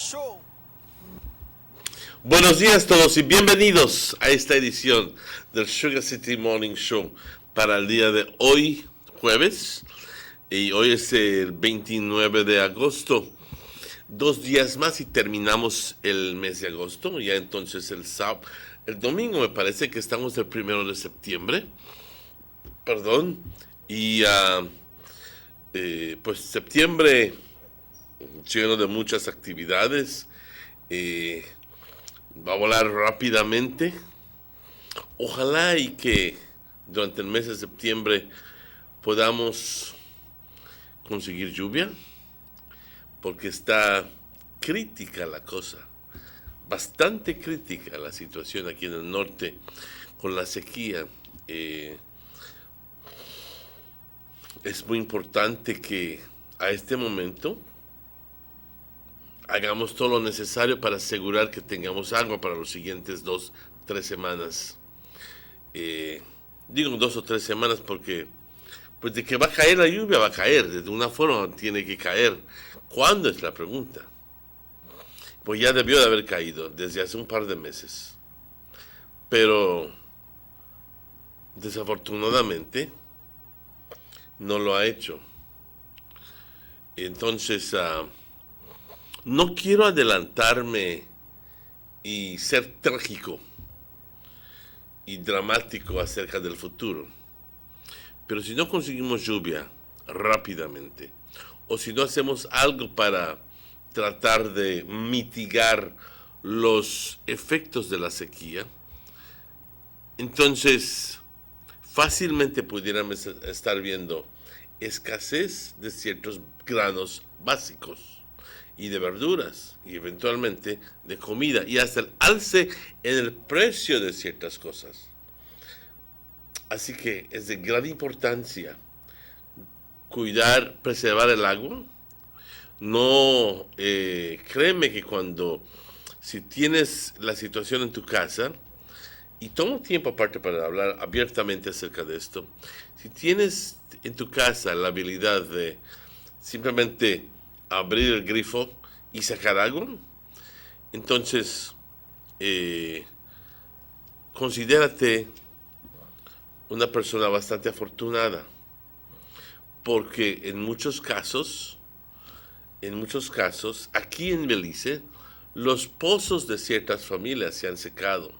Show. Buenos días todos y bienvenidos a esta edición del Sugar City Morning Show para el día de hoy, jueves, y hoy es el 29 de agosto. 2 días más y terminamos el mes de agosto. Ya entonces el domingo me parece que estamos el 1 de septiembre. Perdón. Y pues septiembre lleno de muchas actividades. Va a volar rápidamente. Ojalá y que durante el mes de septiembre podamos conseguir lluvia, porque está crítica la cosa, bastante crítica la situación aquí en el norte con la sequía. Es muy importante que a este momento hagamos todo lo necesario para asegurar que tengamos agua para los siguientes 2-3 semanas. Digo 2 o 3 semanas porque pues de que va a caer la lluvia, va a caer. De una forma tiene que caer. ¿Cuándo es la pregunta? Pues ya debió de haber caído desde hace un par de meses. Pero desafortunadamente no lo ha hecho. Entonces, no quiero adelantarme y ser trágico y dramático acerca del futuro. Pero si no conseguimos lluvia rápidamente, o si no hacemos algo para tratar de mitigar los efectos de la sequía, entonces fácilmente pudiéramos estar viendo escasez de ciertos granos básicos y de verduras y eventualmente de comida y hasta el alce en el precio de ciertas cosas. Así que es de gran importancia preservar el agua. No, créeme que si tienes la situación en tu casa, y tomo tiempo aparte para hablar abiertamente acerca de esto, si tienes en tu casa la habilidad de simplemente abrir el grifo y sacar agua, entonces considérate una persona bastante afortunada, porque en muchos casos, aquí en Belice, los pozos de ciertas familias se han secado.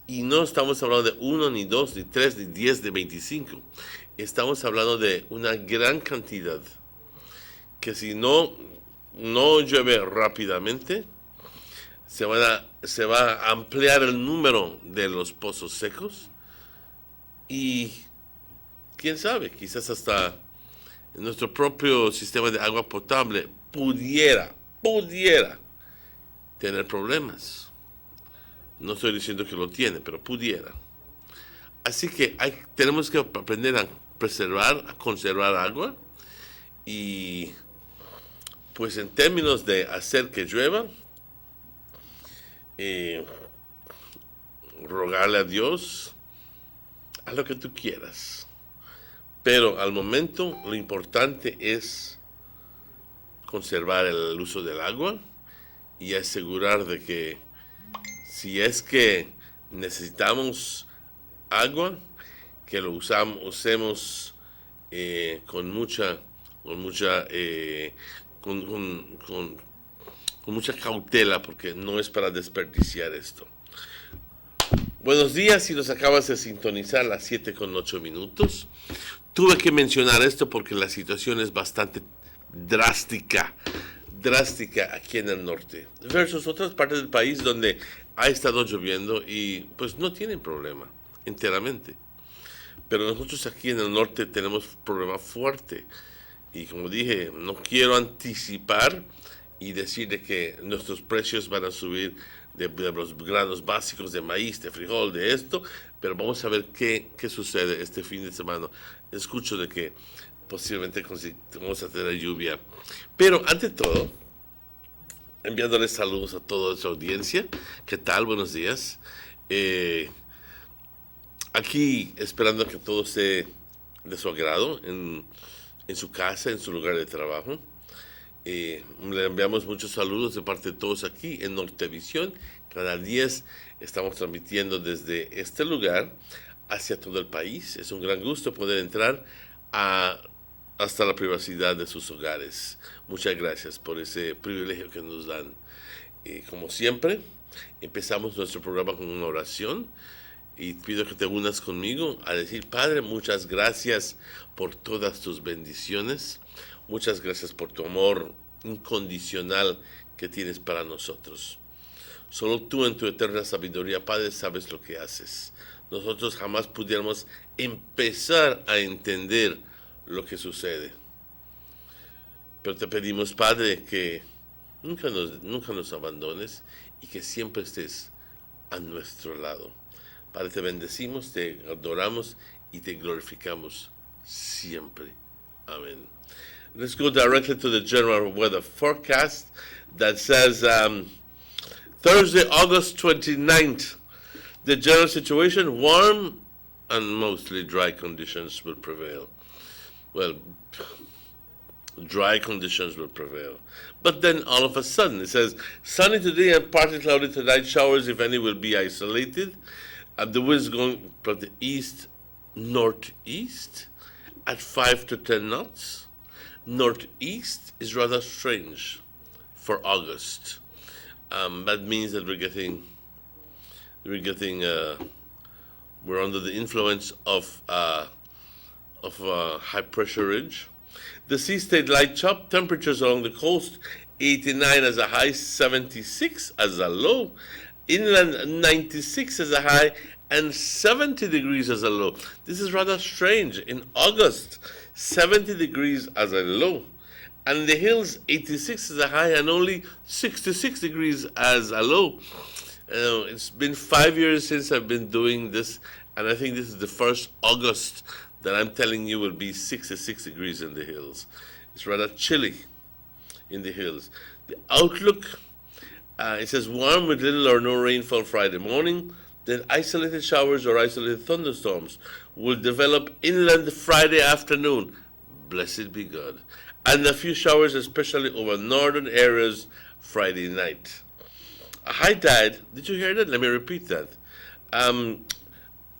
Y no estamos hablando de 1, ni 2, ni 3, ni 10, ni 25. Estamos hablando de una gran cantidad que si no llueve rápidamente, se va a ampliar el número de los pozos secos y quién sabe, quizás hasta nuestro propio sistema de agua potable pudiera tener problemas. No estoy diciendo que lo tiene, pero pudiera. Así que tenemos que aprender a preservar, a conservar agua y pues en términos de hacer que llueva, rogarle a Dios, a lo que tú quieras. Pero al momento lo importante es conservar el uso del agua y asegurar de que si es que necesitamos agua, que lo usemos con mucha cautela, porque no es para desperdiciar esto. Buenos días, si nos acabas de sintonizar a las 7:08. Tuve que mencionar esto porque la situación es bastante drástica aquí en el norte, versus otras partes del país donde ha estado lloviendo y pues no tienen problema enteramente. Pero nosotros aquí en el norte tenemos un problema fuerte. Y como dije, no quiero anticipar y decir de que nuestros precios van a subir de los granos básicos de maíz, de frijol, de esto, pero vamos a ver qué sucede este fin de semana. Escucho de que posiblemente vamos a tener lluvia. Pero ante todo, enviándoles saludos a toda nuestra audiencia. ¿Qué tal? Buenos días. Aquí esperando que todo esté de su agrado en su casa, en su lugar de trabajo. Le enviamos muchos saludos de parte de todos aquí en Nortevisión. Canal 10 estamos transmitiendo desde este lugar hacia todo el país. Es un gran gusto poder entrar hasta la privacidad de sus hogares. Muchas gracias por ese privilegio que nos dan. Como siempre, empezamos nuestro programa con una oración y pido que te unas conmigo a decir: Padre, muchas gracias por todas tus bendiciones. Muchas gracias por tu amor incondicional que tienes para nosotros. Solo tú en tu eterna sabiduría, Padre, sabes lo que haces. Nosotros jamás pudiéramos empezar a entender lo que sucede. Pero te pedimos, Padre, que nunca nos abandones y que siempre estés a nuestro lado. Padre, te bendecimos, te adoramos y te glorificamos siempre. Amén. Let's go directly to the general weather forecast that says Thursday, August 29th. The general situation, warm and mostly dry conditions will prevail. Well, dry conditions will prevail. But then all of a sudden, it says, sunny today and partly cloudy tonight. Showers, if any, will be isolated. The wind is going from the east-northeast at 5 to 10 knots. Northeast is rather strange for August. That means that we're under the influence of high pressure ridge. The sea stayed light chop. Temperatures along the coast 89 as a high, 76 as a low. Inland 96 as a high and 70 degrees as a low. This is rather strange. In August, 70 degrees as a low. And the hills 86 as a high and only 66 degrees as a low. It's been 5 years since I've been doing this, and I think this is the first August that I'm telling you will be 66 degrees in the hills. It's rather chilly in the hills. The outlook, it says warm with little or no rainfall Friday morning. Then isolated showers or isolated thunderstorms will develop inland Friday afternoon. Blessed be God. And a few showers, especially over northern areas, Friday night. A high tide, did you hear that? Let me repeat that.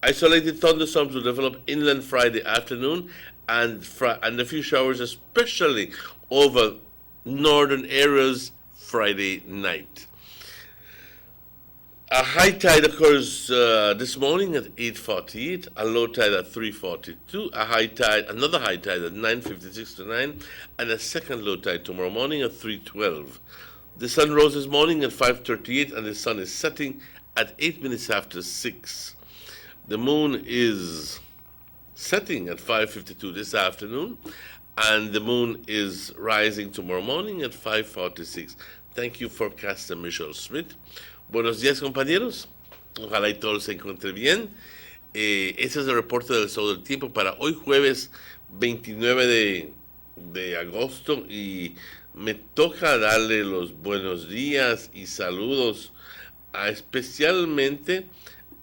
Isolated thunderstorms will develop inland Friday afternoon and a few showers, especially over northern areas, Friday night. A high tide occurs this morning at 8:48, a low tide at 3:42, another high tide at 9:56 to 9, and a second low tide tomorrow morning at 3:12. The sun rose this morning at 5:38, and the sun is setting at 8 minutes after 6. The moon is setting at 5:52 this afternoon, and the moon is rising tomorrow morning at 5:46. Thank you, forecaster Michelle Smith. Buenos días, compañeros. Ojalá y todos se encuentren bien. Este es el reporte del Estado del Tiempo para hoy jueves 29 de agosto, y me toca darle los buenos días y saludos especialmente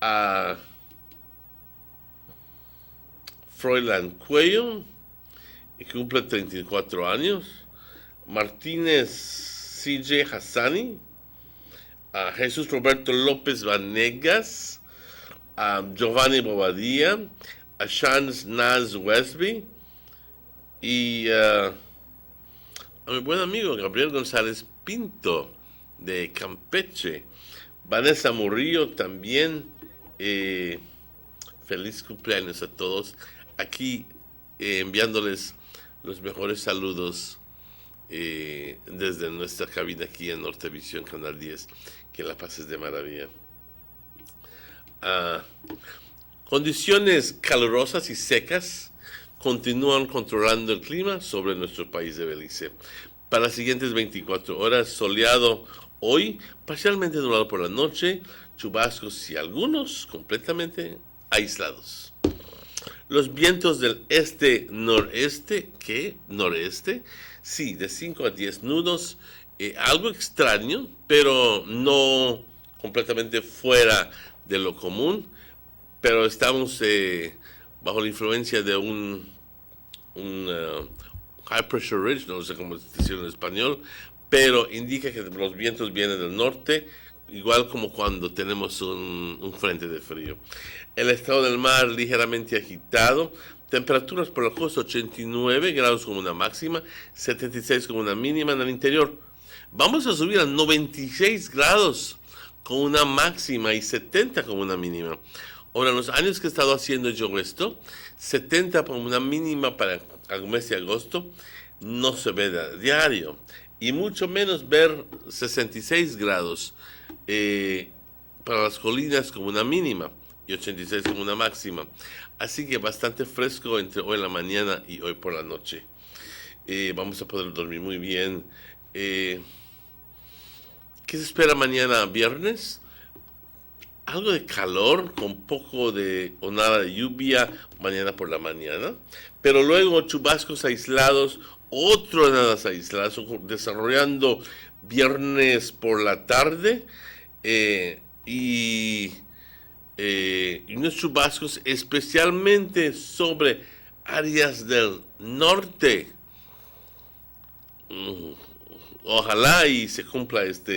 a Froilán Cuello, que cumple 34 años, Martínez C.J. Hassani, a Jesús Roberto López Vanegas, a Giovanni Bobadilla, a Shans Naz Westby y a mi buen amigo Gabriel González Pinto de Campeche, Vanessa Murillo también. Feliz cumpleaños a todos. Aquí enviándoles los mejores saludos desde nuestra cabina aquí en Nortevisión, Canal 10. Que la pases de maravilla. Condiciones calurosas y secas continúan controlando el clima sobre nuestro país de Belice. Para las siguientes 24 horas, soleado hoy, parcialmente nublado por la noche, chubascos y algunos completamente aislados. Los vientos del este-noreste, ¿qué? Noreste, sí, de 5 a 10 nudos, algo extraño, pero no completamente fuera de lo común, pero estamos bajo la influencia de un high pressure ridge, no sé cómo decirlo en español, pero indica que los vientos vienen del norte, igual como cuando tenemos un frente de frío. El estado del mar ligeramente agitado, temperaturas por la costa 89 grados como una máxima, 76 como una mínima en el interior. Vamos a subir a 96 grados con una máxima y 70 como una mínima. Ahora, en los años que he estado haciendo yo esto, 70 como una mínima para el mes de agosto no se ve de diario. Y mucho menos ver 66 grados para las colinas como una mínima y 86 como una máxima. Así que bastante fresco entre hoy en la mañana y hoy por la noche. Vamos a poder dormir muy bien. ¿Qué se espera mañana viernes? Algo de calor con poco de o nada de lluvia mañana por la mañana. Pero luego chubascos aislados, otros nada aislados, desarrollando viernes por la tarde. Y unos chubascos especialmente sobre áreas del norte. Ojalá y se cumpla esta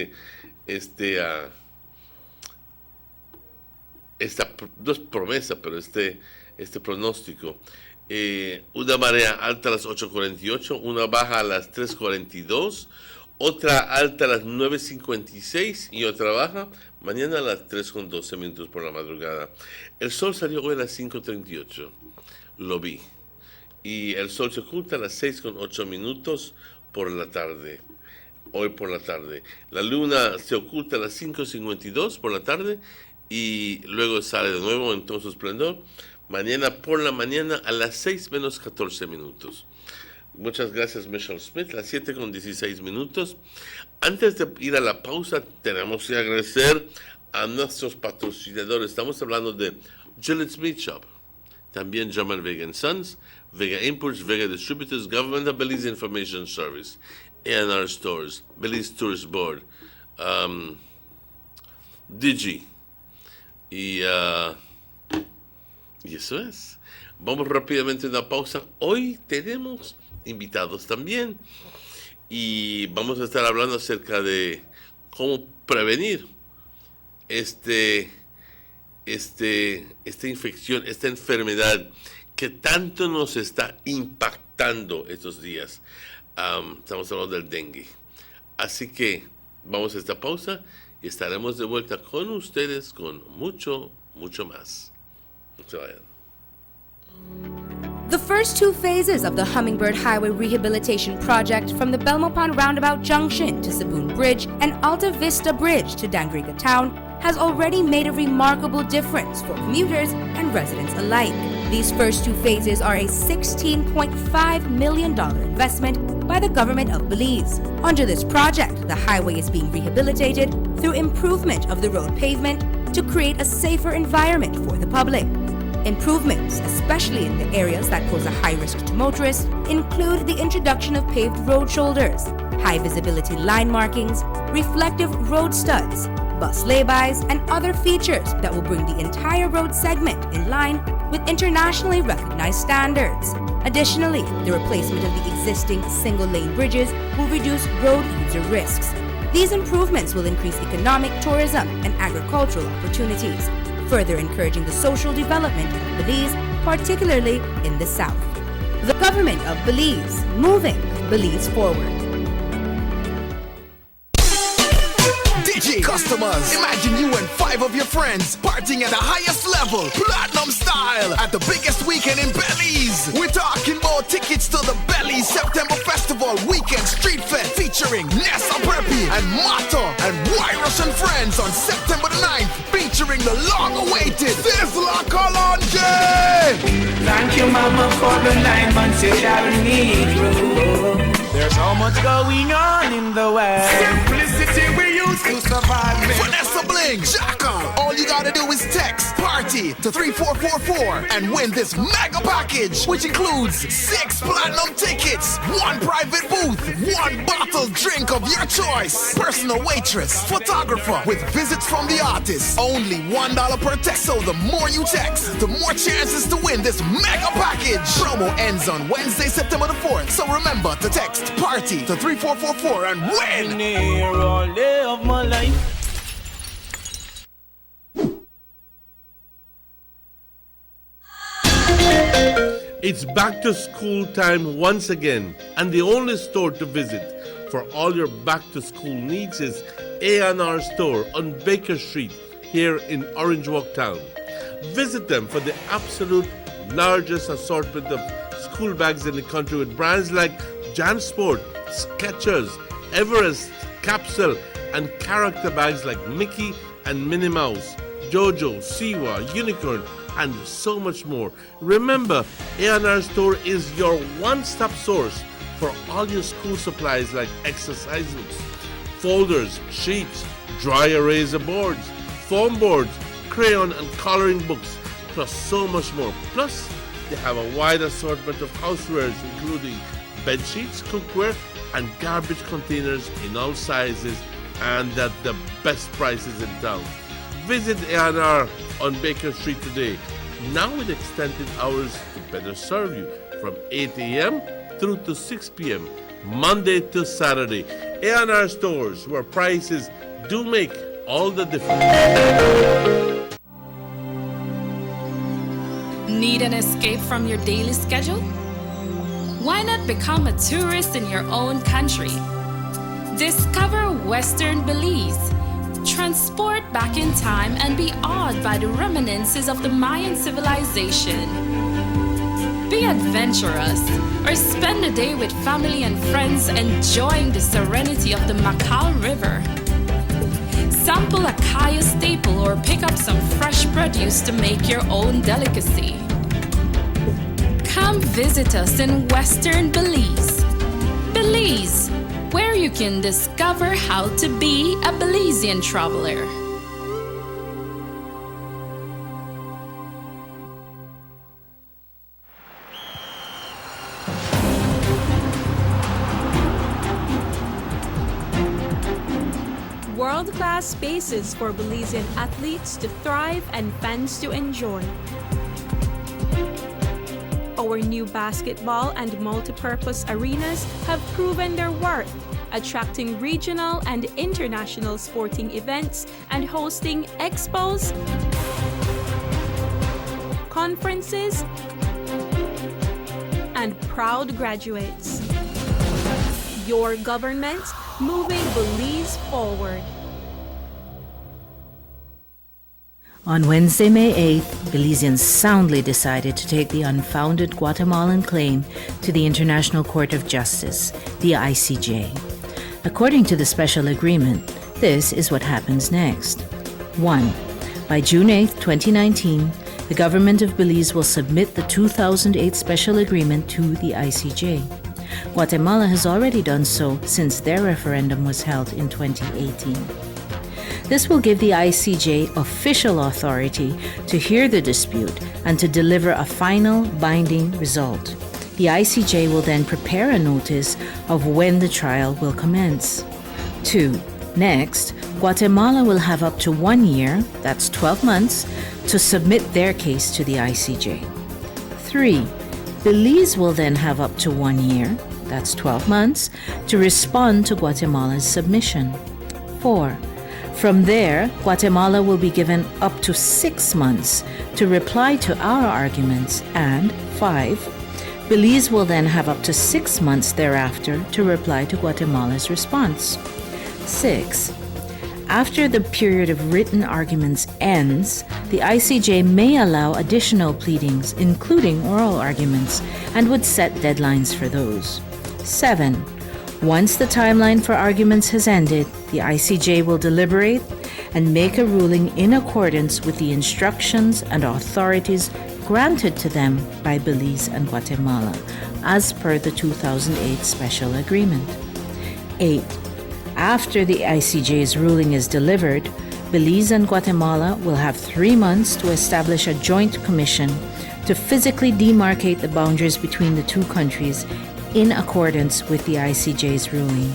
no es promesa, pero este pronóstico. Una marea alta a las 8:48, una baja a las 3:42, otra alta a las 9:56 y otra baja mañana a las 3:12 por la madrugada. El sol salió hoy a las 5:38, lo vi. Y el sol se oculta a las 6:08 por la tarde, hoy por la tarde. La luna se oculta a las 5:52 por la tarde y luego sale de nuevo en todo su esplendor mañana por la mañana a las 6:14. Muchas gracias, Michelle Smith. Las 7:16. Antes de ir a la pausa, tenemos que agradecer a nuestros patrocinadores. Estamos hablando de Gillette's Meat Shop, también German Vega Sons, Vega Imports, Vega Distributors, Government of Belize Information Service, A&R Stores, Belize Tourist Board, Digi. Y eso es. Vamos rápidamente a una pausa. Hoy tenemos invitados también y vamos a estar hablando acerca de cómo prevenir esta infección, esta enfermedad que tanto nos está impactando estos días. Estamos hablando del dengue. Así que vamos a esta pausa y estaremos de vuelta con ustedes con mucho más. No se vayan. The first two phases of the Hummingbird Highway Rehabilitation Project from the Belmopon Roundabout Junction to Saboon Bridge and Alta Vista Bridge to Dangriga Town has already made a remarkable difference for commuters and residents alike. These first two phases are a $16.5 million investment by the government of Belize. Under this project, the highway is being rehabilitated through improvement of the road pavement to create a safer environment for the public. Improvements, especially in the areas that pose a high risk to motorists, include the introduction of paved road shoulders, high visibility line markings, reflective road studs, bus laybys, and other features that will bring the entire road segment in line with internationally recognized standards. Additionally, the replacement of the existing single-lane bridges will reduce road user risks. These improvements will increase economic, tourism, and agricultural opportunities, further encouraging the social development of Belize, particularly in the south. The government of Belize, moving Belize forward. DJ customers, imagine you and 5 of your friends partying at the highest level, platinum style, at the biggest weekend in Belize. We're talking about tickets to the Belize September Festival Weekend Street Fest featuring Nessa Preppy and Mato and Wyrus and Friends on September the 9th, featuring the long-awaited Sizzla Kalonji. Thank you, Mama, for the 9 months you shall need you. There's so much going on in the world. Simplicity we use to survive. Vanessa Bling, Jacka. All you gotta gotta do is text PARTY to 3444 and win this mega package, which includes 6 platinum tickets, 1 private booth, 1 bottled drink of your choice, personal waitress, photographer with visits from the artist. Only $1 per text, so the more you text, the more chances to win this mega package. Promo ends on Wednesday, September the 4th, so remember to text PARTY to 3444 and win! Here all day of my life. It's back to school time once again, and the only store to visit for all your back to school needs is A&R Store on Baker Street here in Orange Walk Town. Visit them for the absolute largest assortment of school bags in the country with brands like JanSport, Skechers, Everest, Capsule, and character bags like Mickey and Minnie Mouse, Jojo, Siwa, Unicorn, and so much more. Remember, A&R Store is your one-stop source for all your school supplies like exercise books, folders, sheets, dry eraser boards, foam boards, crayon and coloring books, plus so much more. Plus, they have a wide assortment of housewares including bed sheets, cookware, and garbage containers in all sizes and at the best prices in town. Visit A&R on Baker Street today, now with extended hours to better serve you from 8 a.m. through to 6 p.m. Monday to Saturday. A&R Stores, where prices do make all the difference. Need an escape from your daily schedule? Why not become a tourist in your own country? Discover Western Belize. Transport back in time and be awed by the reminiscences of the Mayan civilization. Be adventurous or spend a day with family and friends enjoying the serenity of the Macau River. Sample a Kaya staple or pick up some fresh produce to make your own delicacy. Come visit us in Western Belize. Belize, where you can discover how to be a Belizean traveler. World-class spaces for Belizean athletes to thrive and fans to enjoy. Our new basketball and multipurpose arenas have proven their worth, attracting regional and international sporting events and hosting expos, conferences, and proud graduates. Your government moving Belize forward. On Wednesday, May 8th, Belizeans soundly decided to take the unfounded Guatemalan claim to the International Court of Justice, the ICJ. According to the special agreement, this is what happens next. 1. By June 8th, 2019, the government of Belize will submit the 2008 special agreement to the ICJ. Guatemala has already done so since their referendum was held in 2018. This will give the ICJ official authority to hear the dispute and to deliver a final binding result. The ICJ will then prepare a notice of when the trial will commence. 2. Next, Guatemala will have up to 1 year, that's 12 months, to submit their case to the ICJ. 3. Belize will then have up to 1 year, that's 12 months, to respond to Guatemala's submission. 4. From there, Guatemala will be given up to 6 months to reply to our arguments, and 5. Belize will then have up to 6 months thereafter to reply to Guatemala's response. 6. After the period of written arguments ends, the ICJ may allow additional pleadings, including oral arguments, and would set deadlines for those. 7. Once the timeline for arguments has ended, the ICJ will deliberate and make a ruling in accordance with the instructions and authorities granted to them by Belize and Guatemala, as per the 2008 special agreement. 8. After the ICJ's ruling is delivered, Belize and Guatemala will have 3 months to establish a joint commission to physically demarcate the boundaries between the two countries in accordance with the ICJ's ruling.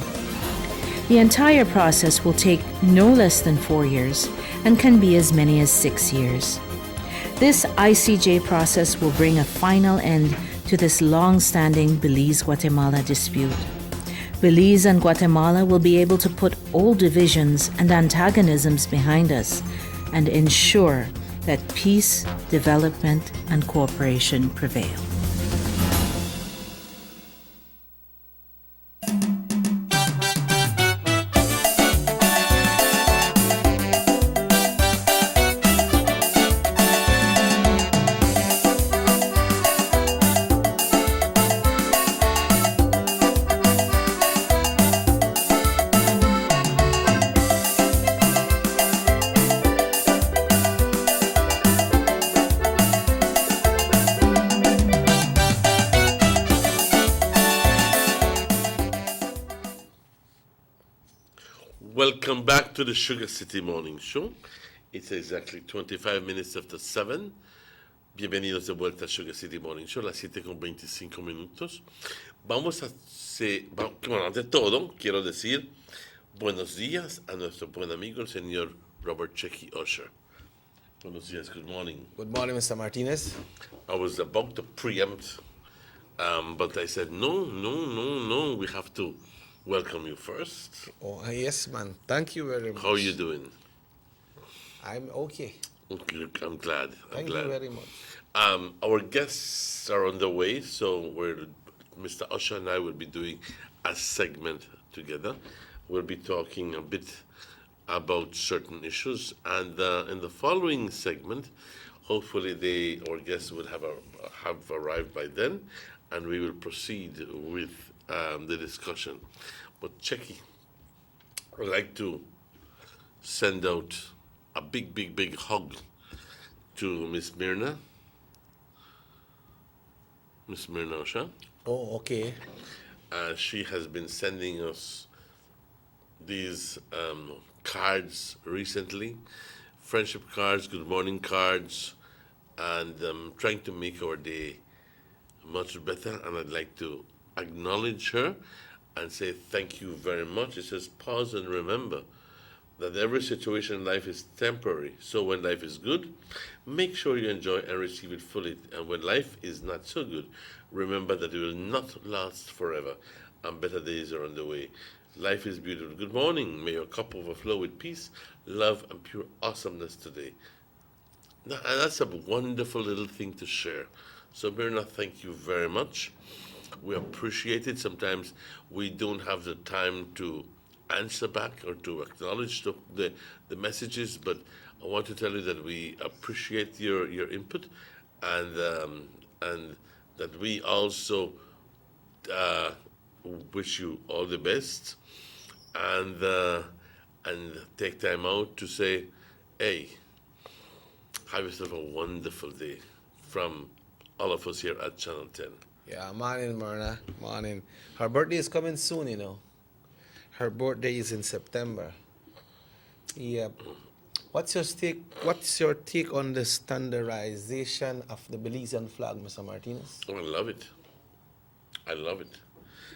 The entire process will take no less than 4 years and can be as many as 6 years. This ICJ process will bring a final end to this long-standing Belize-Guatemala dispute. Belize and Guatemala will be able to put old divisions and antagonisms behind us and ensure that peace, development, and cooperation prevail. Welcome back to the Sugar City Morning Show. It's exactly 25 minutes after 7. Bienvenidos de vuelta a Sugar City Morning Show, las 7:25. Vamos a hacer, bueno, ante todo, quiero decir buenos días a nuestro buen amigo, el señor Robert Checky Usher. Buenos días, good morning. Good morning, Mr. Martinez. I was about to preempt, but I said, no, we have to welcome you first. Oh, yes, man. Thank you very much. How are you doing? I'm okay. Okay, I'm glad. Thank you very much. Our guests are on the way, so Mr. Usher and I will be doing a segment together. We'll be talking a bit about certain issues, and in the following segment, hopefully our guests will have arrived by then, and we will proceed with the discussion. But Checky, I'd like to send out a big hug to Miss Myrna Usher. Oh, okay. She has been sending us these cards recently, friendship cards, good morning cards, and trying to make our day much better. And I'd like to acknowledge her and say thank you very much. It says, pause and remember that every situation in life is temporary. So when life is good, make sure you enjoy and receive it fully. And when life is not so good, remember that it will not last forever, and better days are on the way. Life is beautiful. Good morning. May your cup overflow with peace, love, and pure awesomeness today. Now, and that's a wonderful little thing to share. So, Myrna, thank you very much. We appreciate it. Sometimes we don't have the time to answer back or to acknowledge the messages, but I want to tell you that we appreciate your input, and that we also wish you all the best, and take time out to say, hey, have yourself a wonderful day from all of us here at Channel 10. Yeah, morning, Myrna. Morning. Her birthday is coming soon, you know. Her birthday is in September. Yeah. What's your take on the standardization of the Belizean flag, Mr. Martinez? Oh, I love it.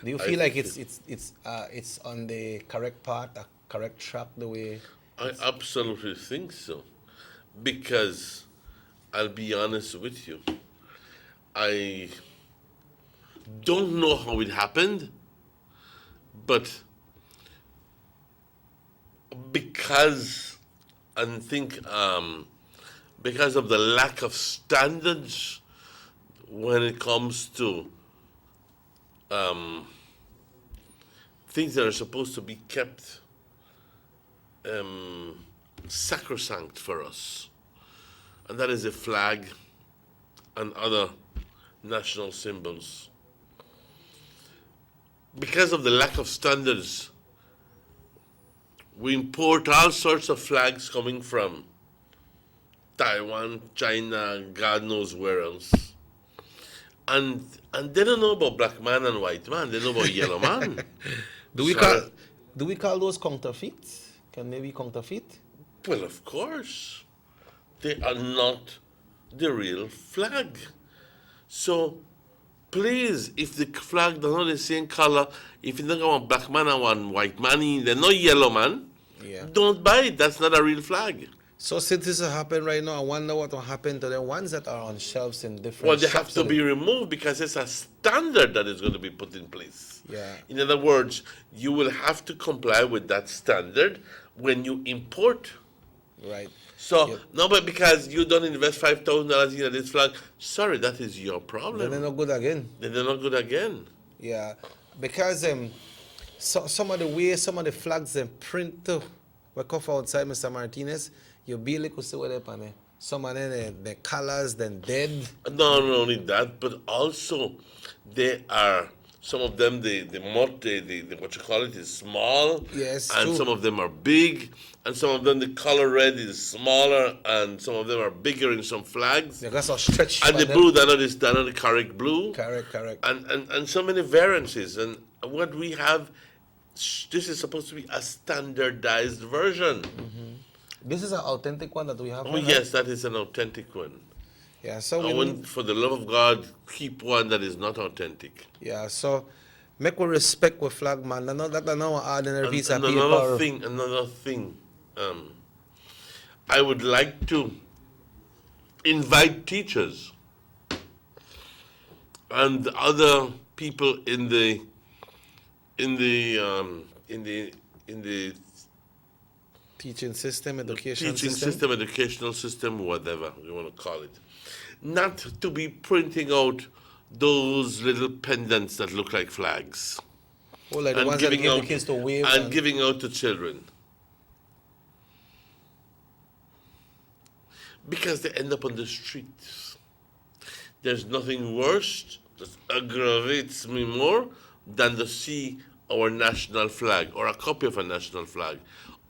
Do you feel like it's on the correct path, a correct track, the way? I absolutely think so, because I'll be honest with you, I don't know how it happened, but because of the lack of standards when it comes to things that are supposed to be kept sacrosanct for us, and that is the flag and other national symbols. Because of the lack of standards, we import all sorts of flags coming from Taiwan, China, God knows where else. And they don't know about black man and white man. They know about yellow man. Do we Do we call those counterfeit? Can they be counterfeit? Well, of course. They are not the real flag. So, please, if the flag does not the same color, if you don't want black man and one white man, there's no yellow man, don't buy it. That's not a real flag. So since this has happened right now, I wonder what will happen to the ones that are on shelves in different Well, they shops. have to be removed because it's a standard that is going to be put in place. Yeah. In other words, you will have to comply with that standard when you import. Right. So, no, but because you don't invest $5,000 in this flag, sorry, that is your problem. Then they're not good again. Then they're not good again. Yeah. Because some of the way some of the flags print too, we come outside, Mr. Martinez, you barely could see what they're on. Some of them, the colors, then dead. Not only that, but also they are, some of them, the what you call it is small. Yes, and true. some of them are big, and some of them the color red is smaller, and some of them are bigger in some flags. They got some stretch. And the blue, they're not the correct blue. Correct. And so many variances. And what we have, this is supposed to be a standardized version. This is an authentic one that we have. Oh, yes, that is an authentic one. Yeah, so I wouldn't, for the love of God, keep one that is not authentic. Yeah, so make we respect with flag, man. That are not an ordinary piece of paper. Another thing. I would like to invite teachers and other people in the teaching system, educational system, whatever you want to call it, not to be printing out those little pendants that look like flags. Oh, like the ones that give the kids to wave. And giving out to children. Because they end up on the streets. There's nothing worse that aggravates me more than to see our national flag or a copy of a national flag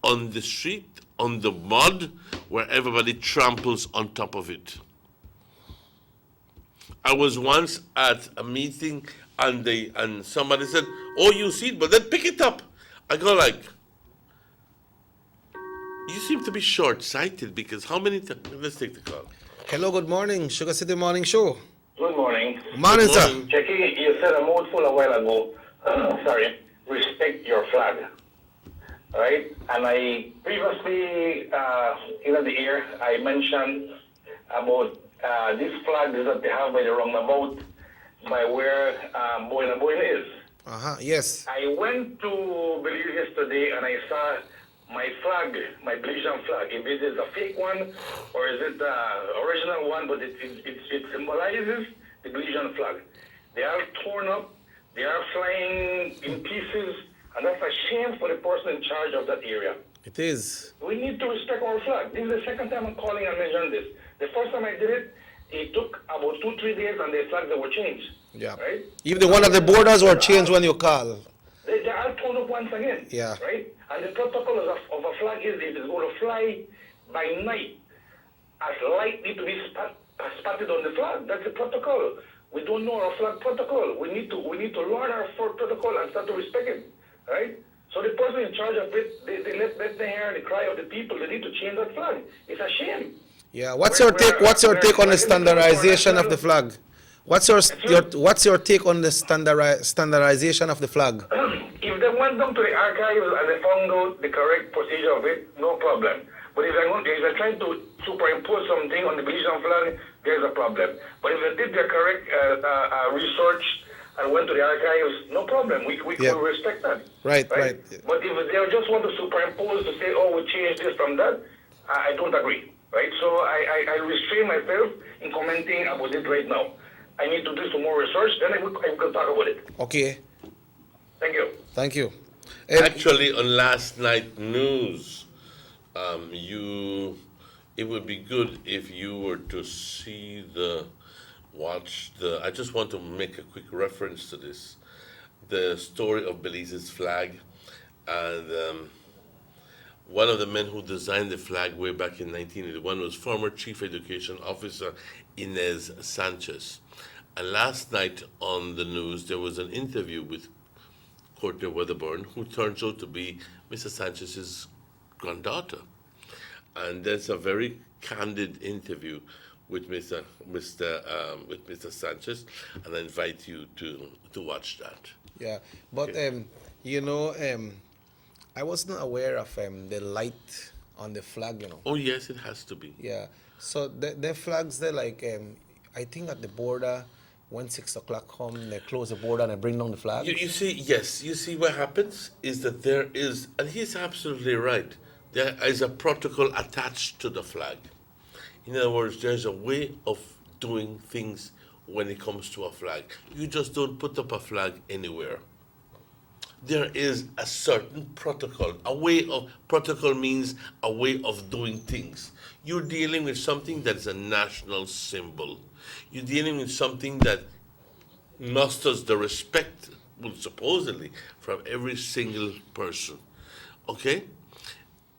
on the street, on the mud, where everybody tramples on top of it. I was once at a meeting and somebody said, "Oh, you see it, but then pick it up." I go like, you seem to be short-sighted because how many times? Let's take the call. Hello, good morning, Sugar City Morning Show. Good morning. Morning, sir. Jackie, you said a mouthful a while ago. Sorry, respect your flag. All right? And I previously, in the air, I mentioned about these flags that they have by the roundabout by where Boina is. Yes. I went to Belize yesterday and I saw my flag, my Belizean flag. If it is a fake one or is it the original one, but it symbolizes the Belizean flag. They are torn up, they are flying in pieces, and that's a shame for the person in charge of that area. It is. We need to respect our flag. This is the second time I'm calling and mentioning this. The first time I did it, it took about 2-3 days and the flags were changed. Yeah. Right? Even the one at the borders were changed when you call. They are torn up once again. Yeah. Right? And the protocol of a flag is if it's going to fly by night, as light need to be spotted on the flag. That's the protocol. We don't know our flag protocol. We need to learn our flag protocol and start to respect it. Right? So the person in charge of it, they let the hear the cry of the people. They need to change that flag. It's a shame. Yeah. What's your take on the standardization of the flag? What's your take on the standardization of the flag? If they went down to the archives and they found out the correct procedure of it, no problem. But if they're trying to superimpose something on the Belizean flag, there's a problem. But if they did their correct research and went to the archives, no problem. We respect that. Right. But if they just want to superimpose to say, oh, we changed this from that, I don't agree. Right? So I restrain myself in commenting about it right now. I need to do some more research, then I will talk about it. Okay. Thank you. Actually, on last night news, it would be good if you were to see I just want to make a quick reference to this, the story of Belize's flag, and one of the men who designed the flag way back in 1981 was former Chief Education Officer Inez Sanchez. And last night on the news, there was an interview with Courtney Weatherburn, who turns out to be Mr. Sanchez's granddaughter. And there's a very candid interview with Mr. Sanchez, and I invite you to watch that. Yeah, but Okay. I wasn't aware of the light on the flag. Oh yes, it has to be. Yeah. So the flags, they're like, I think at the border, when 6 o'clock come, they close the border and they bring down the flags. You see, yes, you see what happens is that there is, and he's absolutely right, there is a protocol attached to the flag. In other words, there's a way of doing things when it comes to a flag. You just don't put up a flag anywhere. There is a certain protocol. Protocol means a way of doing things. You're dealing with something that is a national symbol. You're dealing with something that musters the respect, well, supposedly, from every single person. Okay?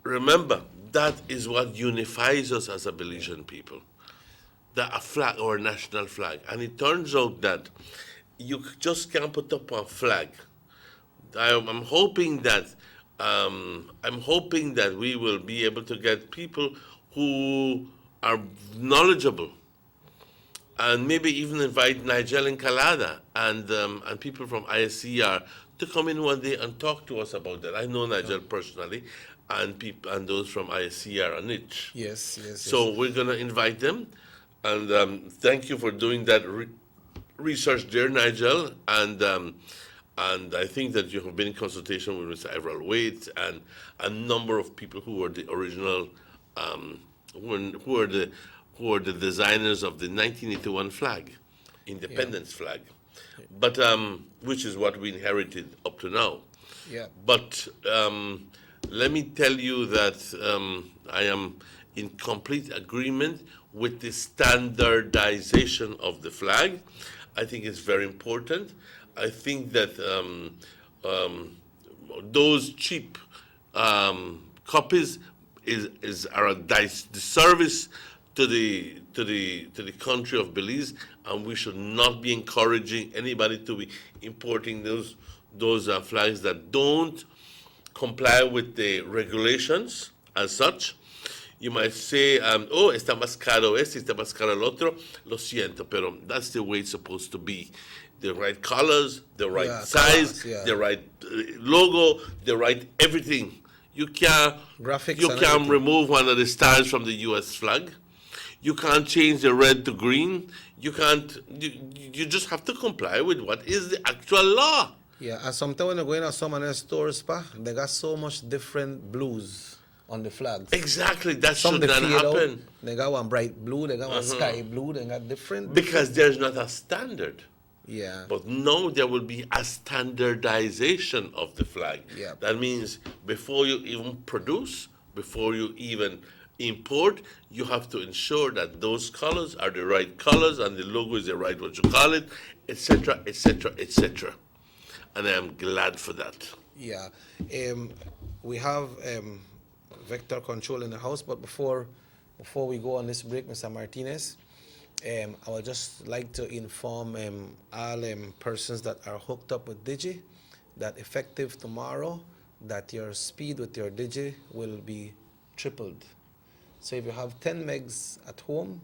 Remember, that is what unifies us as a Belizean people. A flag or a national flag. And it turns out that you just can't put up a flag. I'm hoping that we will be able to get people who are knowledgeable, and maybe even invite Nigel and Kalada and people from ISCR to come in one day and talk to us about that. I know Nigel personally, and those from ISCR and Niche. Yes. So we're gonna invite them, and thank you for doing that research there, Nigel, and I think that you have been in consultation with Mr. Everald Waite and a number of people who were the original, who are the designers of the 1981 flag, Independence flag, but which is what we inherited up to now. Yeah. But let me tell you that I am in complete agreement with the standardization of the flag. I think it's very important. I think that those cheap copies are a disservice to the country of Belize, and we should not be encouraging anybody to be importing those flags that don't comply with the regulations as such. You might say, oh, está más caro este, está más caro el otro. Lo siento, pero that's the way it's supposed to be. The right colors, the right size, the right logo, the right everything. You can't remove one of the stars from the U.S. flag. You can't change the red to green. You can't. You just have to comply with what is the actual law. Yeah, and sometimes when you go in some of the stores, they got so much different blues on the flags. Exactly, that Some should not happen. Out. They got one bright blue, they got one sky blue, they got different. Because there's not a standard. Yeah. But now there will be a standardization of the flag. Yeah. That means before you even produce, before you even import, you have to ensure that those colors are the right colors and the logo is the right what you call it, etc., etc., etc. And I am glad for that. Yeah. We have vector control in the house, but before we go on this break, Mr. Martinez, I would just like to inform all persons that are hooked up with Digi that effective tomorrow, that your speed with your Digi will be tripled. So if you have 10 megs at home,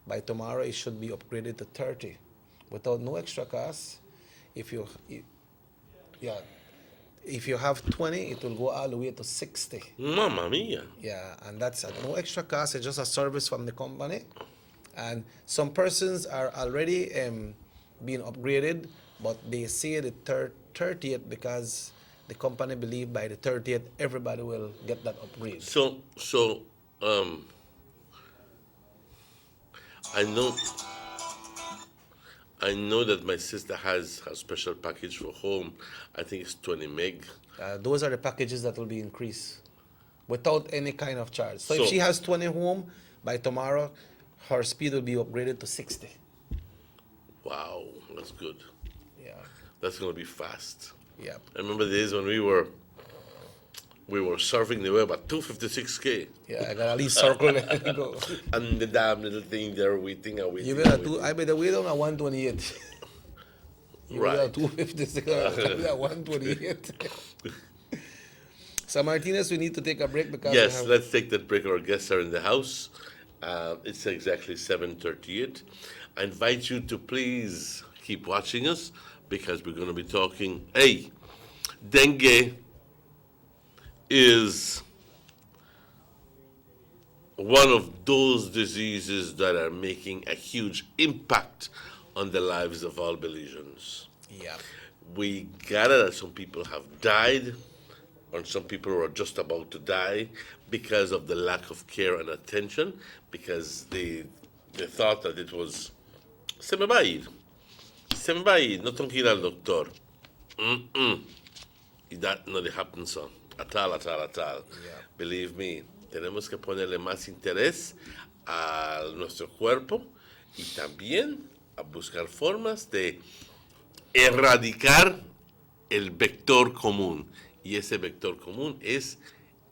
by tomorrow it should be upgraded to 30 without no extra cost. If you have 20, it will go all the way to 60. Mamma mia. Yeah, and that's at no extra cost. It's just a service from the company. And some persons are already being upgraded, but they say the 30th because the company believe by the 30th everybody will get that upgrade. So I know that my sister has a special package for home. I think it's 20 meg. Those are the packages that will be increased without any kind of charge. So if she has 20 home, by tomorrow, her speed will be upgraded to 60. Wow, that's good. Yeah. That's going to be fast. Yeah. I remember the days when we were surfing the web at 256K. Yeah, I got at least circle and go. And the damn little thing there waiting. I better wait on a 128. Right. 250, we are 128. So Martinez, we need to take a break because Yes, let's take that break. Our guests are in the house. It's exactly 7:38. I invite you to please keep watching us because we're going to be talking. Hey, dengue is one of those diseases that are making a huge impact on the lives of all Belizeans. Yeah. We gather that some people have died, or some people are just about to die because of the lack of care and attention, because they thought that it was se me va a ir, no tengo que ir al doctor. Y that no happen so. At all. Yeah. Believe me, tenemos que ponerle más interés a nuestro cuerpo y también a buscar formas de erradicar el vector común. Y ese vector común es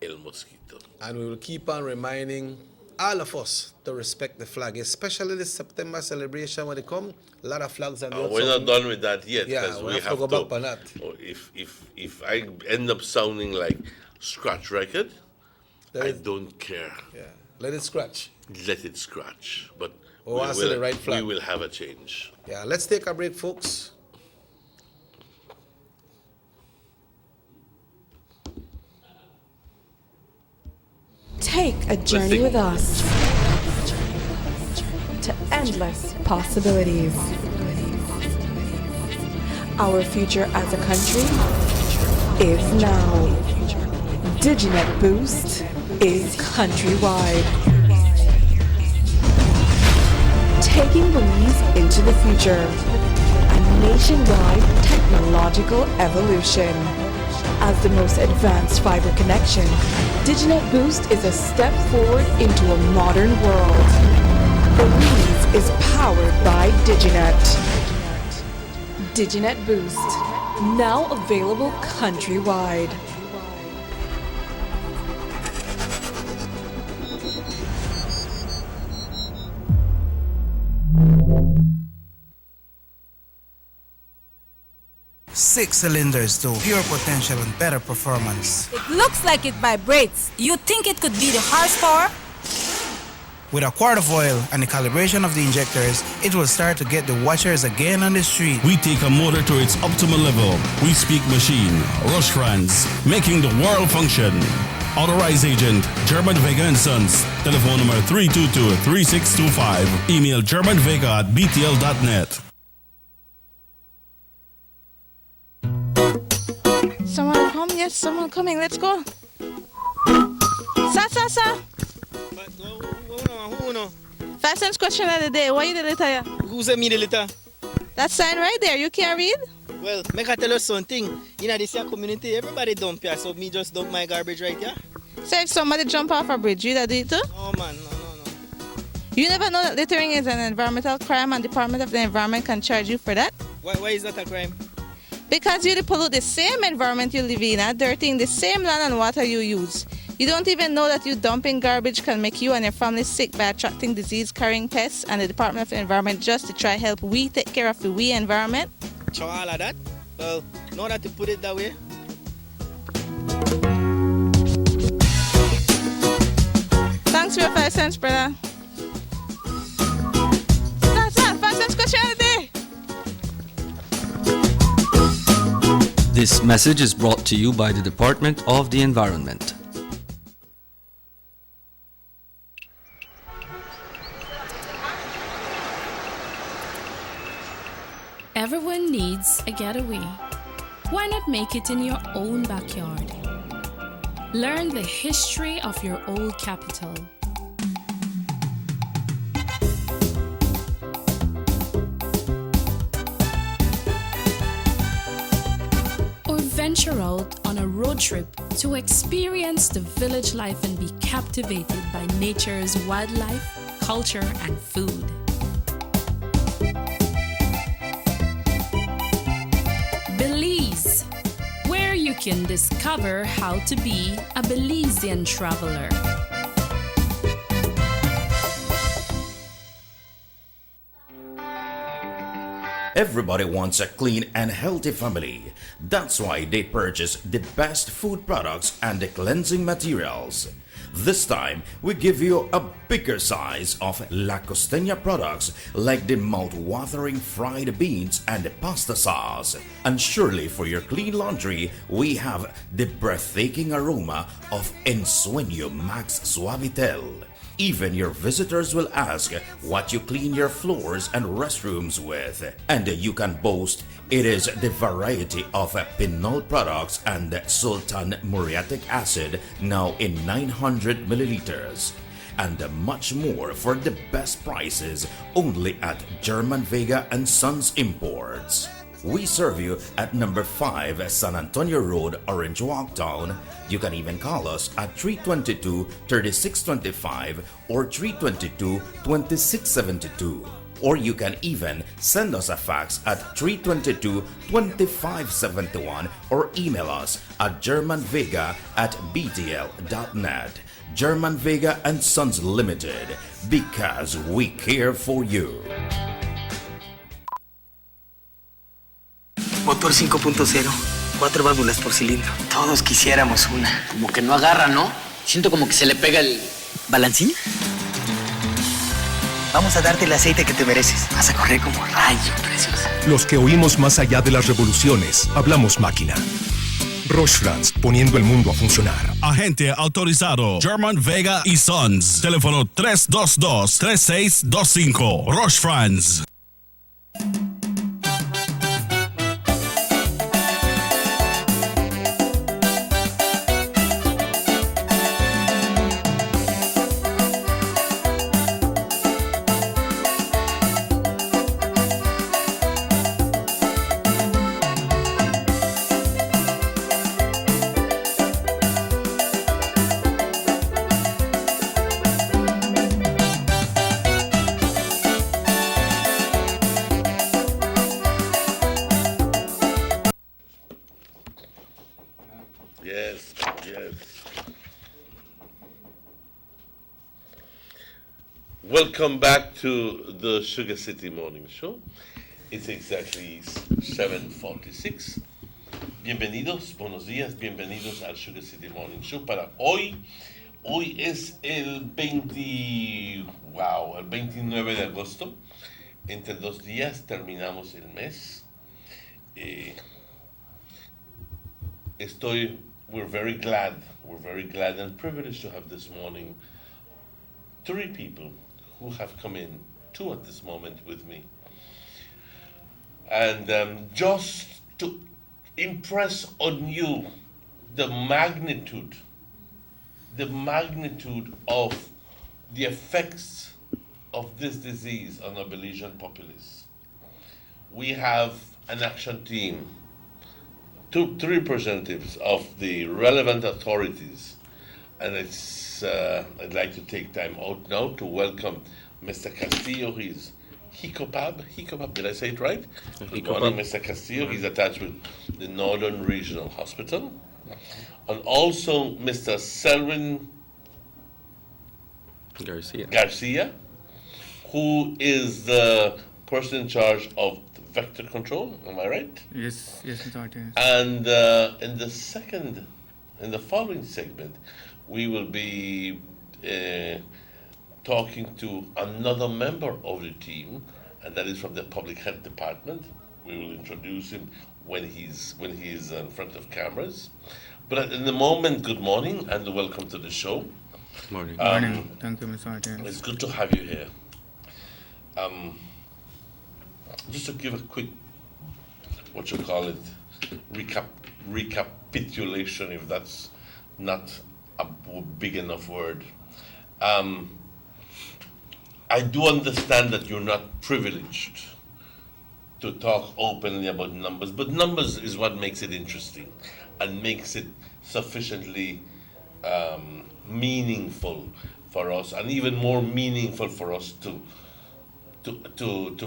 el mosquito. And we will keep on reminding all of us to respect the flag, especially this September celebration when they come. A lot of flags are We're not done with that yet. Yeah, we have to go back on that. If I end up sounding like scratch record, I don't care. Yeah, let it scratch. Let it scratch. But the right flag. We will have a change. Yeah, let's take a break, folks. Take a journey with us to endless possibilities. Our future as a country is now. DigiNet Boost is countrywide. Taking Belize into the future. A nationwide technological evolution. As the most advanced fiber connection, DigiNet Boost is a step forward into a modern world. Belize is powered by DigiNet. DigiNet Boost, now available countrywide. Six cylinders to pure potential and better performance. It looks like it vibrates. You think it could be the horsepower? With a quart of oil and the calibration of the injectors, it will start to get the watchers again on the street. We take a motor to its optimal level. We speak machine, rush runs, making the world function. Authorized agent, German Vega & Sons. Telephone number 322-3625. Email germanvega@btl.net. Someone come, yes, someone coming, let's go. Sa. First and question of the day, what you the letter? Who sent me the letter? That sign right there, you can't read? Well, make I tell you something. In this community, everybody dump here, so me just dump my garbage right here. So if somebody jump off a bridge, you do it too? No, man, no. You never know that littering is an environmental crime and Department of the Environment can charge you for that? Why is that a crime? Because you pollute the same environment you live in, dirtying the same land and water you use. You don't even know that you dumping garbage can make you and your family sick by attracting disease-carrying pests, and the Department of the Environment just to try help we take care of the we environment. All of that? Well, now that you put it that way. Thanks for your 5 cents, brother. That's 5 cents question of the day. This message is brought to you by the Department of the Environment. Everyone needs a getaway. Why not make it in your own backyard? Learn the history of your old capital. Or venture out on a road trip to experience the village life and be captivated by nature's wildlife, culture, and food. Belize, where you can discover how to be a Belizean traveler. Everybody wants a clean and healthy family. That's why they purchase the best food products and the cleansing materials. This time, we give you a bigger size of La Costeña products like the mouth-watering fried beans and the pasta sauce. And surely for your clean laundry, we have the breathtaking aroma of Ensueño Max Suavitel. Even your visitors will ask what you clean your floors and restrooms with. And you can boast it is the variety of Pinol products and Sultan muriatic acid now in 900 milliliters. And much more for the best prices only at German Vega and Sons Imports. We serve you at number 5 San Antonio Road, Orange Walk Town. You can even call us at 322-3625 or 322-2672. Or you can even send us a fax at 322-2571 or email us at germanvega@btl.net. German Vega and Sons Limited, because we care for you. Motor 5.0, 4 válvulas por cilindro. Todos quisiéramos una. Como que no agarra, ¿no? Siento como que se le pega el balancín. Vamos a darte el aceite que te mereces. Vas a correr como rayo, preciosa. Los que oímos más allá de las revoluciones, hablamos máquina. Roche-France, poniendo el mundo a funcionar. Agente autorizado German Vega y Sons. Teléfono 322-3625. Roche-France. Welcome back to the Sugar City Morning Show. It's exactly 7:46. Bienvenidos, buenos días, bienvenidos al Sugar City Morning Show para hoy. Hoy es el 29 de agosto. Entre 2 días terminamos el mes. We're very glad and privileged to have this morning 3 people who have come in, 2 at this moment with me. And just to impress on you the magnitude of the effects of this disease on the Belizean populace. We have an action team, 3 representatives of the relevant authorities, and I'd like to take time out now to welcome Mr. Castillo. He's Hicopab, did I say it right? Good morning, Mr. Castillo. He's attached with the Northern Regional Hospital. And also Mr. Selwyn Garcia, who is the person in charge of vector control. Am I right? Yes, Mr. Martinez. And in the following segment, we will be talking to another member of the team, and that is from the Public Health Department. We will introduce him when he's in front of cameras. But in the moment, good morning and welcome to the show. Morning. Morning. Thank you, Mr. Martinez. It's good to have you here. Just to give a quick, recapitulation, if that's not a big enough word. I do understand that you're not privileged to talk openly about numbers, but numbers is what makes it interesting and makes it sufficiently meaningful for us, and even more meaningful for us to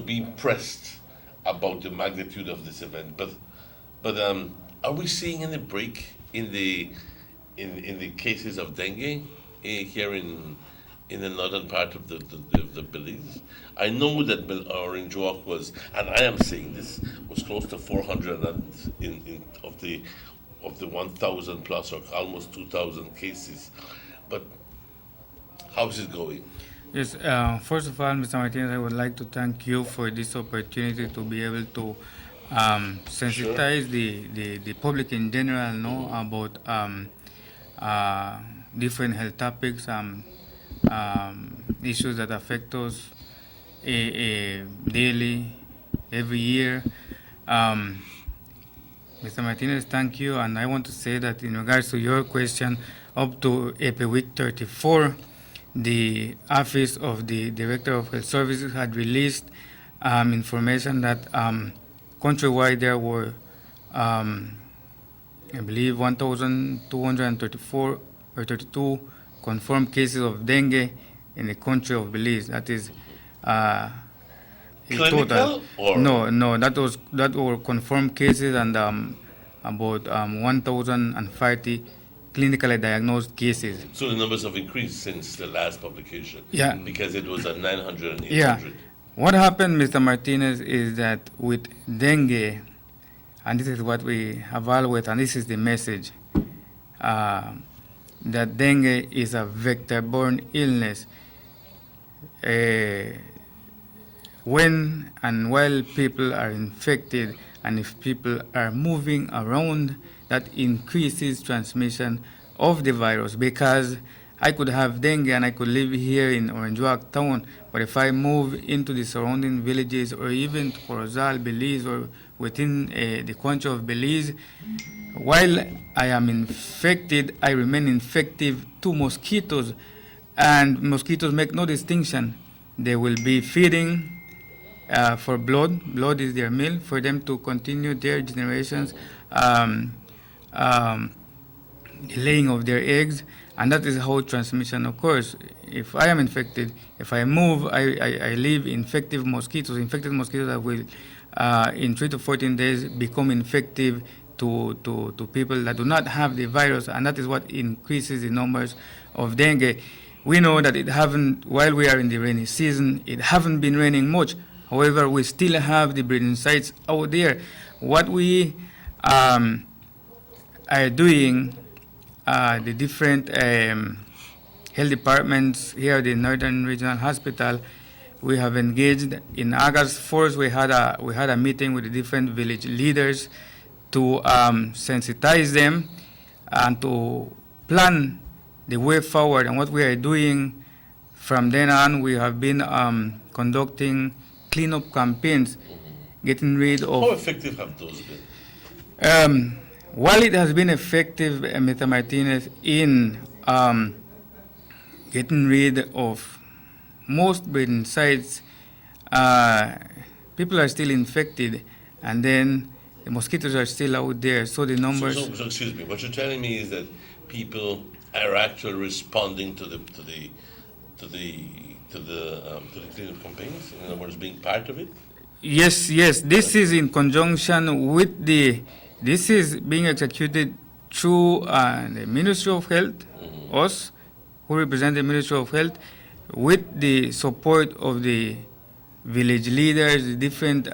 be impressed about the magnitude of this event. But are we seeing any break in the cases of dengue here in in the northern part of the Belize. I know that Orange Walk was, and I am saying this, was close to 400 of the 1,000 plus, or almost 2,000 cases. But how's it going? Yes, first of all, Mr. Martinez, I would like to thank you for this opportunity to be able to sensitize the public in general, about different health topics, issues that affect us daily, every year. Mr. Martinez, thank you. And I want to say that in regards to your question, up to April week 34, the Office of the Director of Health Services had released information that countrywide there were, I believe, 1,234 or 32 confirmed cases of dengue in the country of Belize. That is clinical total. Or? No, that were confirmed cases, and about 1,050 clinically diagnosed cases. So the numbers have increased since the last publication. Yeah. Because it was at 900 and 800. Yeah. What happened, Mr. Martinez, is that with dengue, and this is what we evaluate, and this is the message, that dengue is a vector-borne illness. When and while people are infected, and if people are moving around, that increases transmission of the virus, because I could have dengue and I could live here in Orange Walk town, but if I move into the surrounding villages or even to Corozal, Belize, or within the country of Belize, while I am infected, I remain infective to mosquitoes, and mosquitoes make no distinction. They will be feeding for blood. Blood is their meal for them to continue their generations, the laying of their eggs, and that is how transmission occurs. If I am infected, if I move, I leave infected mosquitoes that will, in 3 to 14 days, become infective to people that do not have the virus, and that is what increases the numbers of dengue. We know that it haven't, while we are in the rainy season, it haven't been raining much. However, we still have the breeding sites out there. What we are doing, the different health departments here at the Northern Regional Hospital, we have engaged. In August 1st, we had a meeting with the different village leaders to sensitize them and to plan the way forward. And what we are doing from then on, we have been conducting cleanup campaigns, getting rid of... How effective have those been? While it has been effective, Mr. Martinez, in getting rid of most breeding sites, people are still infected, and then the mosquitoes are still out there, so the numbers... So excuse me, what you're telling me is that people are actually responding to the cleanup campaigns, in other words, being part of it? Yes. This is in conjunction with this is being executed through the Ministry of Health, us, who represent the Ministry of Health, with the support of the village leaders, the different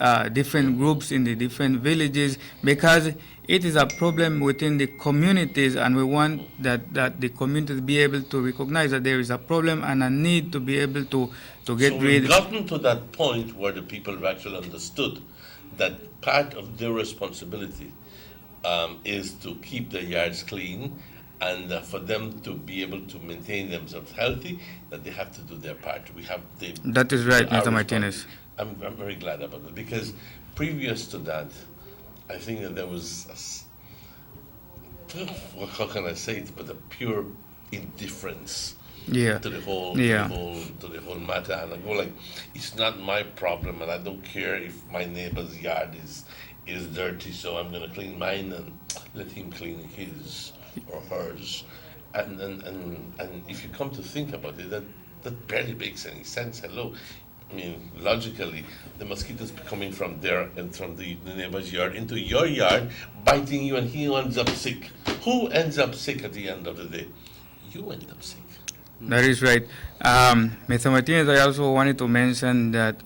groups in the different villages, because it is a problem within the communities, and we want that the communities be able to recognize that there is a problem and a need to be able to get rid. So we've gotten to that point where the people have actually understood that part of their responsibility is to keep their yards clean, and for them to be able to maintain themselves healthy, that they have to do their part. That is right, Mr. Martinez. I'm very glad about it, because previous to that, I think that there was, how can I say it, but a pure indifference to the whole matter. And I go like, it's not my problem, and I don't care if my neighbor's yard is dirty, so I'm going to clean mine and let him clean his or hers. And if you come to think about it, that barely makes any sense. Hello. I mean, logically, the mosquitoes coming from there and from the neighbor's yard into your yard, biting you, and he ends up sick. Who ends up sick at the end of the day? You end up sick. That is right. Mr. Martinez, I also wanted to mention that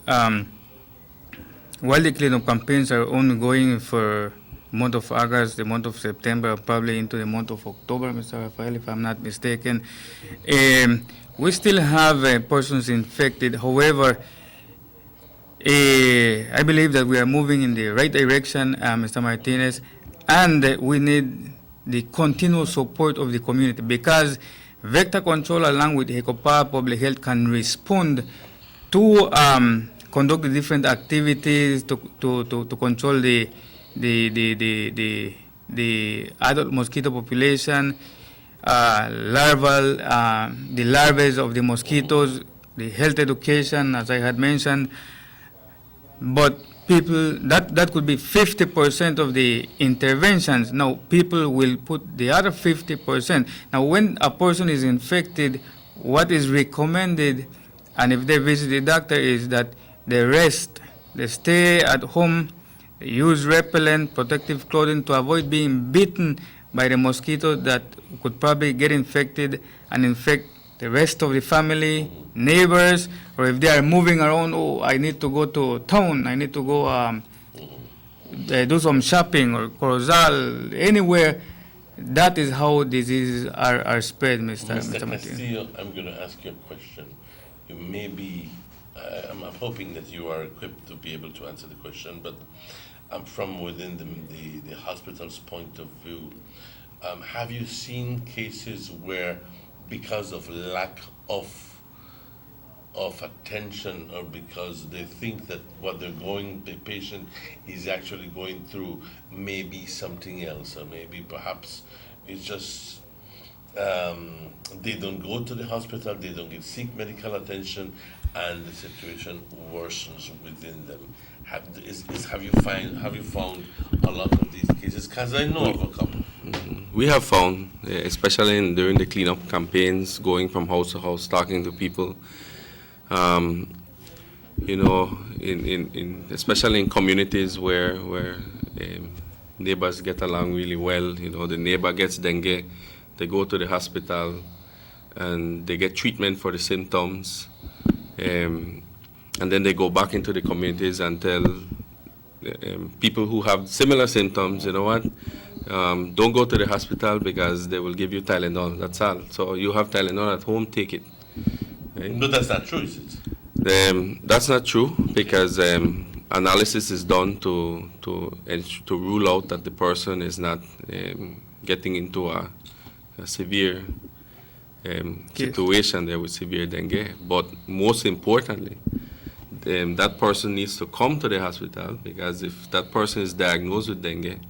while the cleanup campaigns are ongoing for the month of August, the month of September, probably into the month of October, Mr. Rafael, if I'm not mistaken, we still have persons infected. However, I believe that we are moving in the right direction, Mr. Martinez, and we need the continuous support of the community because vector control along with HECOPA Public Health can respond to conduct the different activities to control the adult mosquito population, the larvae of the mosquitoes, the health education, as I had mentioned. But people, that could be 50% of the interventions. Now, people will put the other 50%. Now, when a person is infected, what is recommended, and if they visit the doctor, is that they rest, they stay at home, they use repellent, protective clothing to avoid being bitten by the mosquito that could probably get infected and infect the rest of the family, neighbors, or if they are moving around, I need to go to town, I need to go do some shopping or Corozal, anywhere. That is how diseases are spread, Mr. Castillo, I'm going to ask you a question. You may be, I'm hoping that you are equipped to be able to answer the question, but from within the hospital's point of view, have you seen cases where because of lack of attention or because they think that what the patient is actually going through may be something else, or maybe perhaps it's just they don't go to the hospital, they don't seek medical attention, and the situation worsens within them. Have you found a lot of these cases? Because I know of a couple. We have found, especially during the cleanup campaigns, going from house to house, talking to people. Especially in communities where neighbors get along really well. The neighbor gets dengue, they go to the hospital, and they get treatment for the symptoms, and then they go back into the communities and tell people who have similar symptoms, you know what? Don't go to the hospital because they will give you Tylenol. That's all. So you have Tylenol at home, take it. Right? But that's not true, is it? That's not true because analysis is done to rule out that the person is not getting into a severe situation there with severe dengue. But most importantly, that person needs to come to the hospital because if that person is diagnosed with dengue,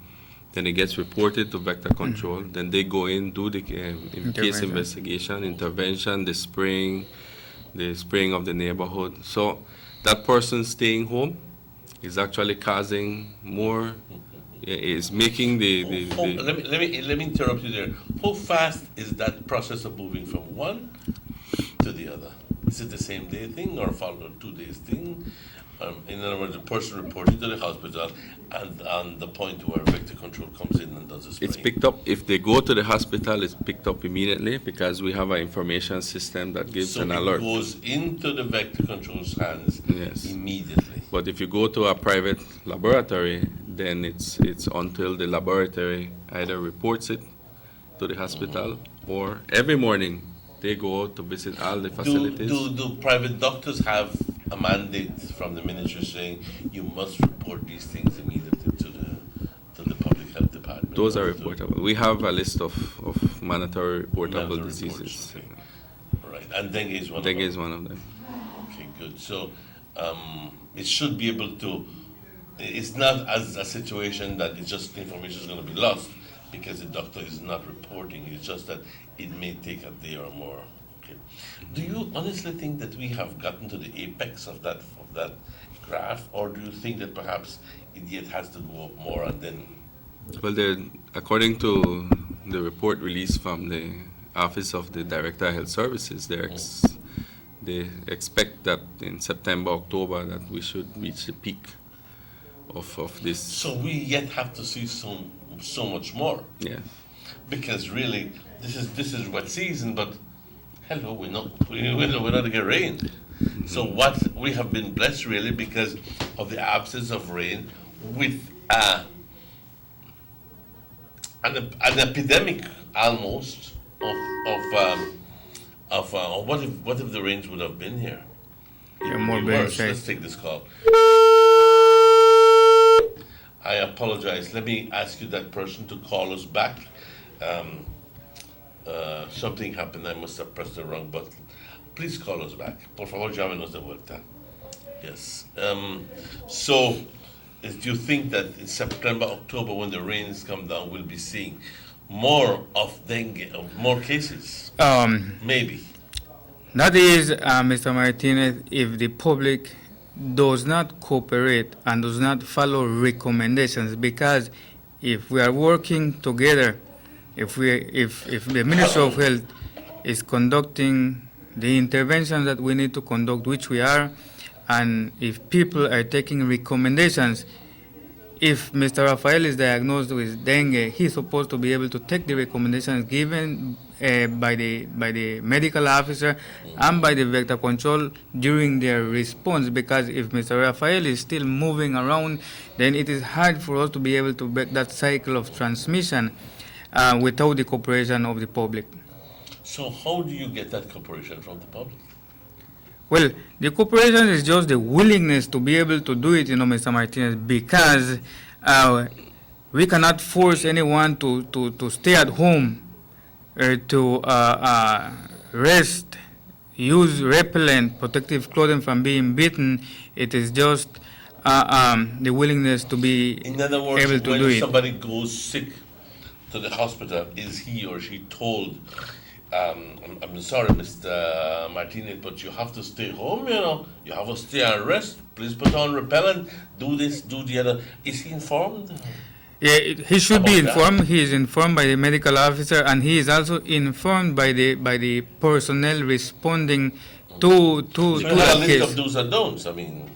then it gets reported to vector control. Then they go in, do the case investigation, intervention, the spraying of the neighborhood. So that person staying home is actually causing more, is making Let me interrupt you there. How fast is that process of moving from one to the other? Is it the same day thing or follow 2 days thing? In other words, the person reporting to the hospital and on the point where vector control comes in and does the spraying. It's picked up. If they go to the hospital, it's picked up immediately because we have an information system that gives an alert. So it goes into the vector control's hands immediately. But if you go to a private laboratory, then it's until the laboratory either reports it to the hospital or every morning they go out to visit all the facilities. Do private doctors have a mandate from the ministry saying you must report these things immediately to the public health department? Those are reportable. We have a list of mandatory reportable diseases. Right, and dengue is one of them. Dengue is one of them. Okay, good. So it should be able to. It's not as a situation that it's just information is going to be lost because the doctor is not reporting. It's just that it may take a day or more. Okay. Do you honestly think that we have gotten to the apex of that graph, or do you think that perhaps it yet has to go up more and then? Well, according to the report released from the Office of the Director of Health Services, they expect that in September, October, that we should reach the peak of this. So we yet have to see so much more. Yeah. Because really, this is wet season, but hello, we're not going to get rain. So what we have been blessed really because of the absence of rain with an epidemic almost of what if the rains would have been here? It would be worse. Let's take this call. I apologize. Let me ask you that person to call us back. Something happened. I must have pressed the wrong button. Please call us back. Por favor, llámenos de vuelta. Yes. So, do you think that in September, October, when the rains come down, we'll be seeing more of dengue, more cases? Maybe. That is, Mr. Martinez, if the public does not cooperate and does not follow recommendations, because if we are working together, if the Ministry of Health is conducting the interventions that we need to conduct, which we are, and if people are taking recommendations, if Mr. Rafael is diagnosed with dengue, he's supposed to be able to take the recommendations given by the medical officer and by the vector control during their response, because if Mr. Rafael is still moving around, then it is hard for us to be able to break that cycle of transmission without the cooperation of the public. So how do you get that cooperation from the public? Well, the cooperation is just the willingness to be able to do it, Mr. Martinez, because we cannot force anyone to stay at home, to rest, use repellent, protective clothing from being bitten. It is just the willingness to be In other words, able to when do it. somebody goes sick to the hospital, is he or she told, I'm sorry, Mr. Martinez, but you have to stay home, you have to stay and rest, please put on repellent, do this, do the other. Is he informed? Yeah, he should be informed. He is informed by the medical officer, and he is also informed by the personnel responding to So you have a that list case. of do's and don'ts, I mean.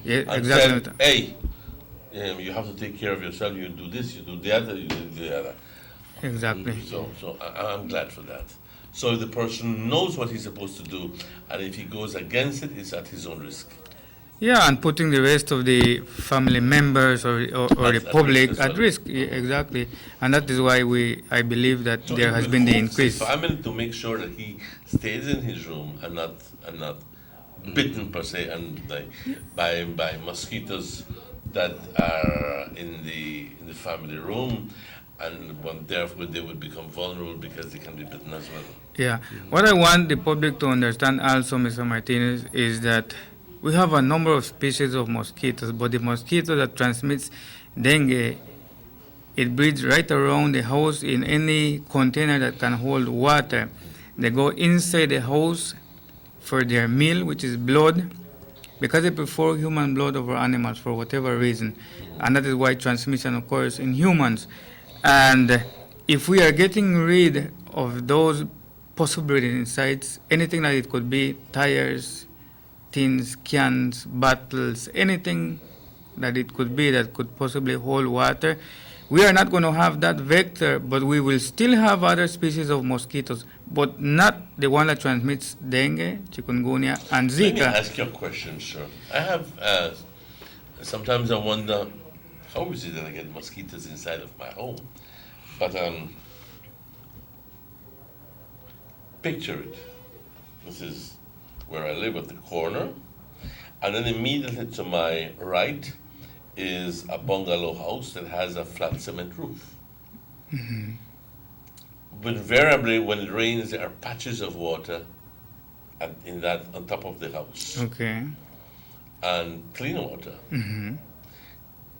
Yeah, And exactly. said, hey, you have to take care of yourself, you do this, you do the other, you do the other. Exactly. So I'm glad for that. So the person knows what he's supposed to do, and if he goes against it, it's at his own risk. Yeah, and putting the rest of the family members or the public at risk. Yeah, exactly. And that is why I believe that So there it has been the behooves the increase. family to make sure that he stays in his room and not bitten per se and by mosquitoes that are in the family room, and therefore they would become vulnerable because they can be bitten as well. Yeah. What I want the public to understand also, Mr. Martinez, is that we have a number of species of mosquitoes, but the mosquito that transmits dengue, it breeds right around the house in any container that can hold water. They go inside the house for their meal, which is blood, because they prefer human blood over animals for whatever reason. And that is why transmission occurs in humans. And if we are getting rid of those possible breeding sites, anything that it could be, tires, tins, cans, bottles, anything that it could be that could possibly hold water, we are not going to have that vector, but we will still have other species of mosquitoes, but not the one that transmits dengue, chikungunya, and Let me Zika. ask you a question, sir. I have, sometimes I wonder, how is it that I get mosquitoes inside of my home? But picture it. This is where I live at the corner, and then immediately to my right is a bungalow house that has a flat cement roof. Mhm. But invariably, when it rains, there are patches of water on top of the house, Okay. and clean water. Mhm.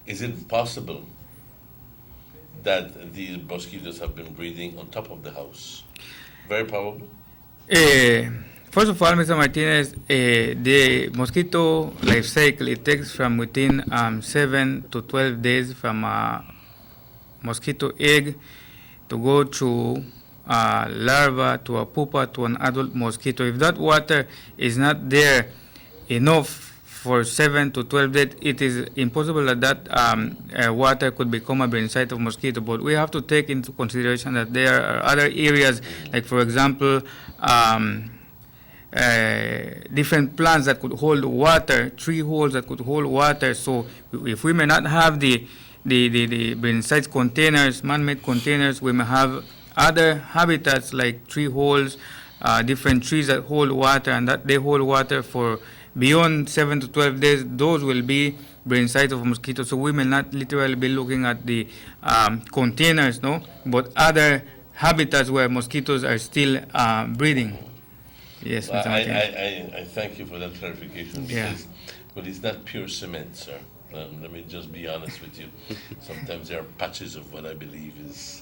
Is it possible that these mosquitoes have been breeding on top of the house? Very probable. First of all, Mr. Martinez, the mosquito life cycle, it takes from within 7 to 12 days from a mosquito egg to go through a larva to a pupa to an adult mosquito. If that water is not there enough for 7 to 12 days, it is impossible that water could become a brain site of mosquito. But we have to take into consideration that there are other areas, like for example, different plants that could hold water, tree holes that could hold water. So if we may not have the sites containers, man-made containers, we may have other habitats like tree holes, different trees that hold water, and that they hold water for beyond 7 to 12 days. Those will be brain sites of mosquitoes. So we may not literally be looking at the containers, no, but other habitats where mosquitoes are still breeding. Yes, well, Mr. Martinez. I thank you for that clarification. Because, but it's not pure cement, sir. Let me just be honest with you. Sometimes there are patches of what I believe is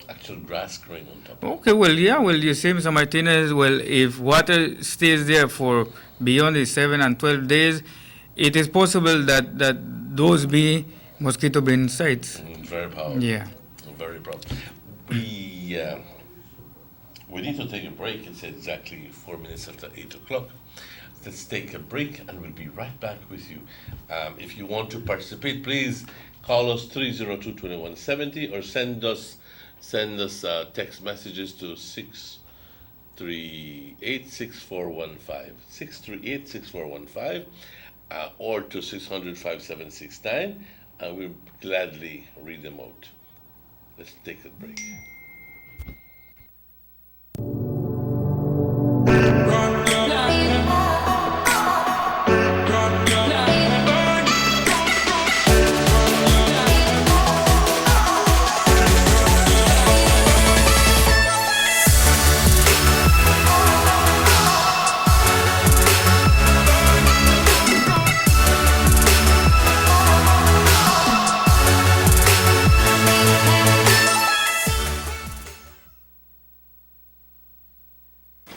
actual grass growing on top. Okay, well, you say, Mr. Martinez, well, if water stays there for beyond the 7 and 12 days, it is possible that those be mosquito-brain sites. Very powerful. Yeah. Very powerful. We need to take a break. It's exactly 4 minutes after 8 o'clock. Let's take a break and we'll be right back with you. If you want to participate, please call us 302-2170 or send us text messages to 638-6415, 638-6415, or to 600-5769, and we'll gladly read them out. Let's take a break.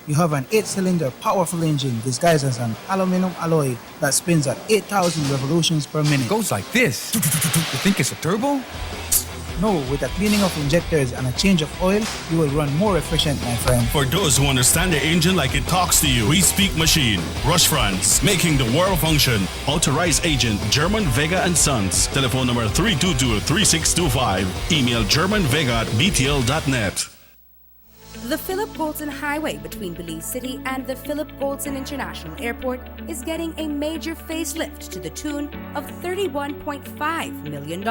You have an 8-cylinder powerful engine disguised as an aluminum alloy that spins at 8,000 revolutions per minute. Goes like this. You think it's a turbo? No, with a cleaning of injectors and a change of oil, you will run more efficient, my friend. For those who understand the engine like it talks to you, we speak machine. Rush France, making the world function. Authorized agent, German Vega and Sons. Telephone number 322-3625. Email germanvega@btl.net. The Philip Goldson Highway between Belize City and the Philip Goldson International Airport is getting a major facelift to the tune of $31.5 million.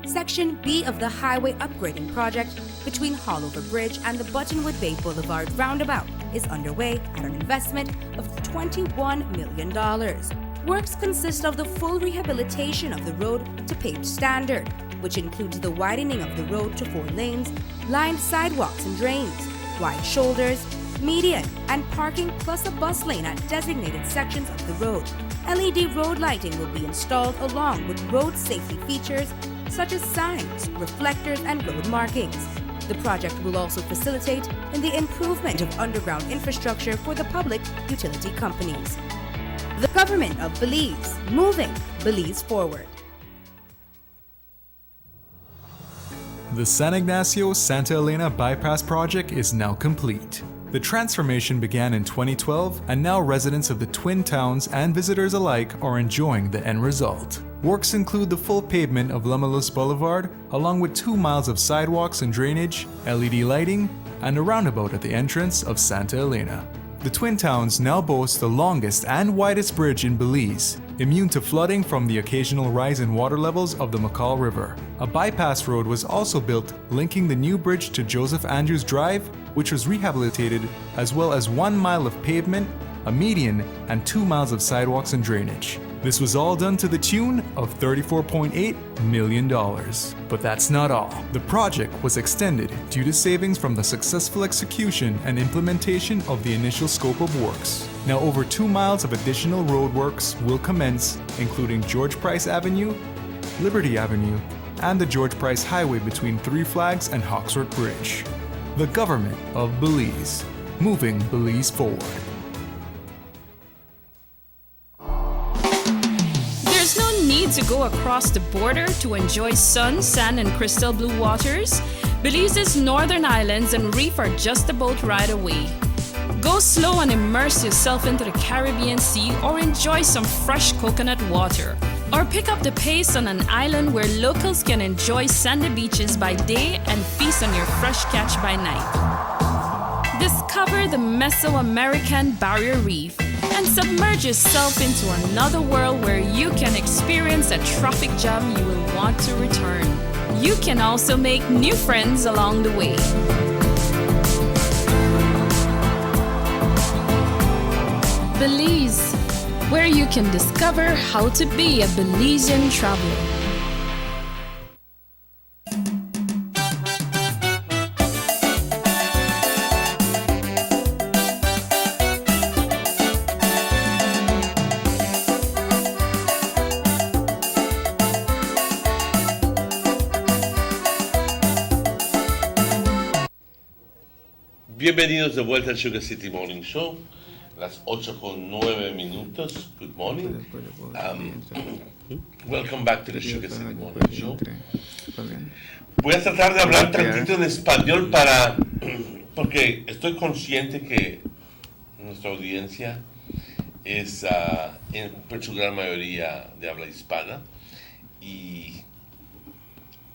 Section B of the highway upgrading project between Haulover Bridge and the Buttonwood Bay Boulevard roundabout is underway at an investment of $21 million. Works consist of the full rehabilitation of the road to paved standard, which includes the widening of the road to 4 lanes, lined sidewalks and drains, wide shoulders, median, and parking plus a bus lane at designated sections of the road. LED road lighting will be installed along with road safety features such as signs, reflectors, and road markings. The project will also facilitate in the improvement of underground infrastructure for the public utility companies. The government of Belize, moving Belize forward. The San Ignacio-Santa Elena Bypass project is now complete. The transformation began in 2012, and now residents of the Twin Towns and visitors alike are enjoying the end result. Works include the full pavement of Lamulus Boulevard, along with 2 miles of sidewalks and drainage, LED lighting, and a roundabout at the entrance of Santa Elena. The Twin Towns now boast the longest and widest bridge in Belize, immune to flooding from the occasional rise in water levels of the McCall River. A bypass road was also built linking the new bridge to Joseph Andrews Drive, which was rehabilitated, as well as 1 mile of pavement, a median, and 2 miles of sidewalks and drainage. This was all done to the tune of $34.8 million. But that's not all. The project was extended due to savings from the successful execution and implementation of the initial scope of works. Now over 2 miles of additional road works will commence, including George Price Avenue, Liberty Avenue, and the George Price Highway between 3 Flags and Hawksworth Bridge. The government of Belize, moving Belize forward. There's no need to go across the border to enjoy sun, sand, and crystal blue waters. Belize's northern islands and reef are just a boat ride away. Go slow and immerse yourself into the Caribbean Sea or enjoy some fresh coconut water. Or pick up the pace on an island where locals can enjoy sandy beaches by day and feast on your fresh catch by night. Discover the Mesoamerican Barrier Reef and submerge yourself into another world where you can experience a traffic jam you will want to return. You can also make new friends along the way. Belize, where you can discover how to be a Belizean traveler. Bienvenidos de vuelta al Sugar City Morning Show, las 8:09. Good morning. Welcome back to the Sugar City Morning Show. Voy a tratar de hablar tantito en español porque estoy consciente que nuestra audiencia es en su gran mayoría de habla hispana y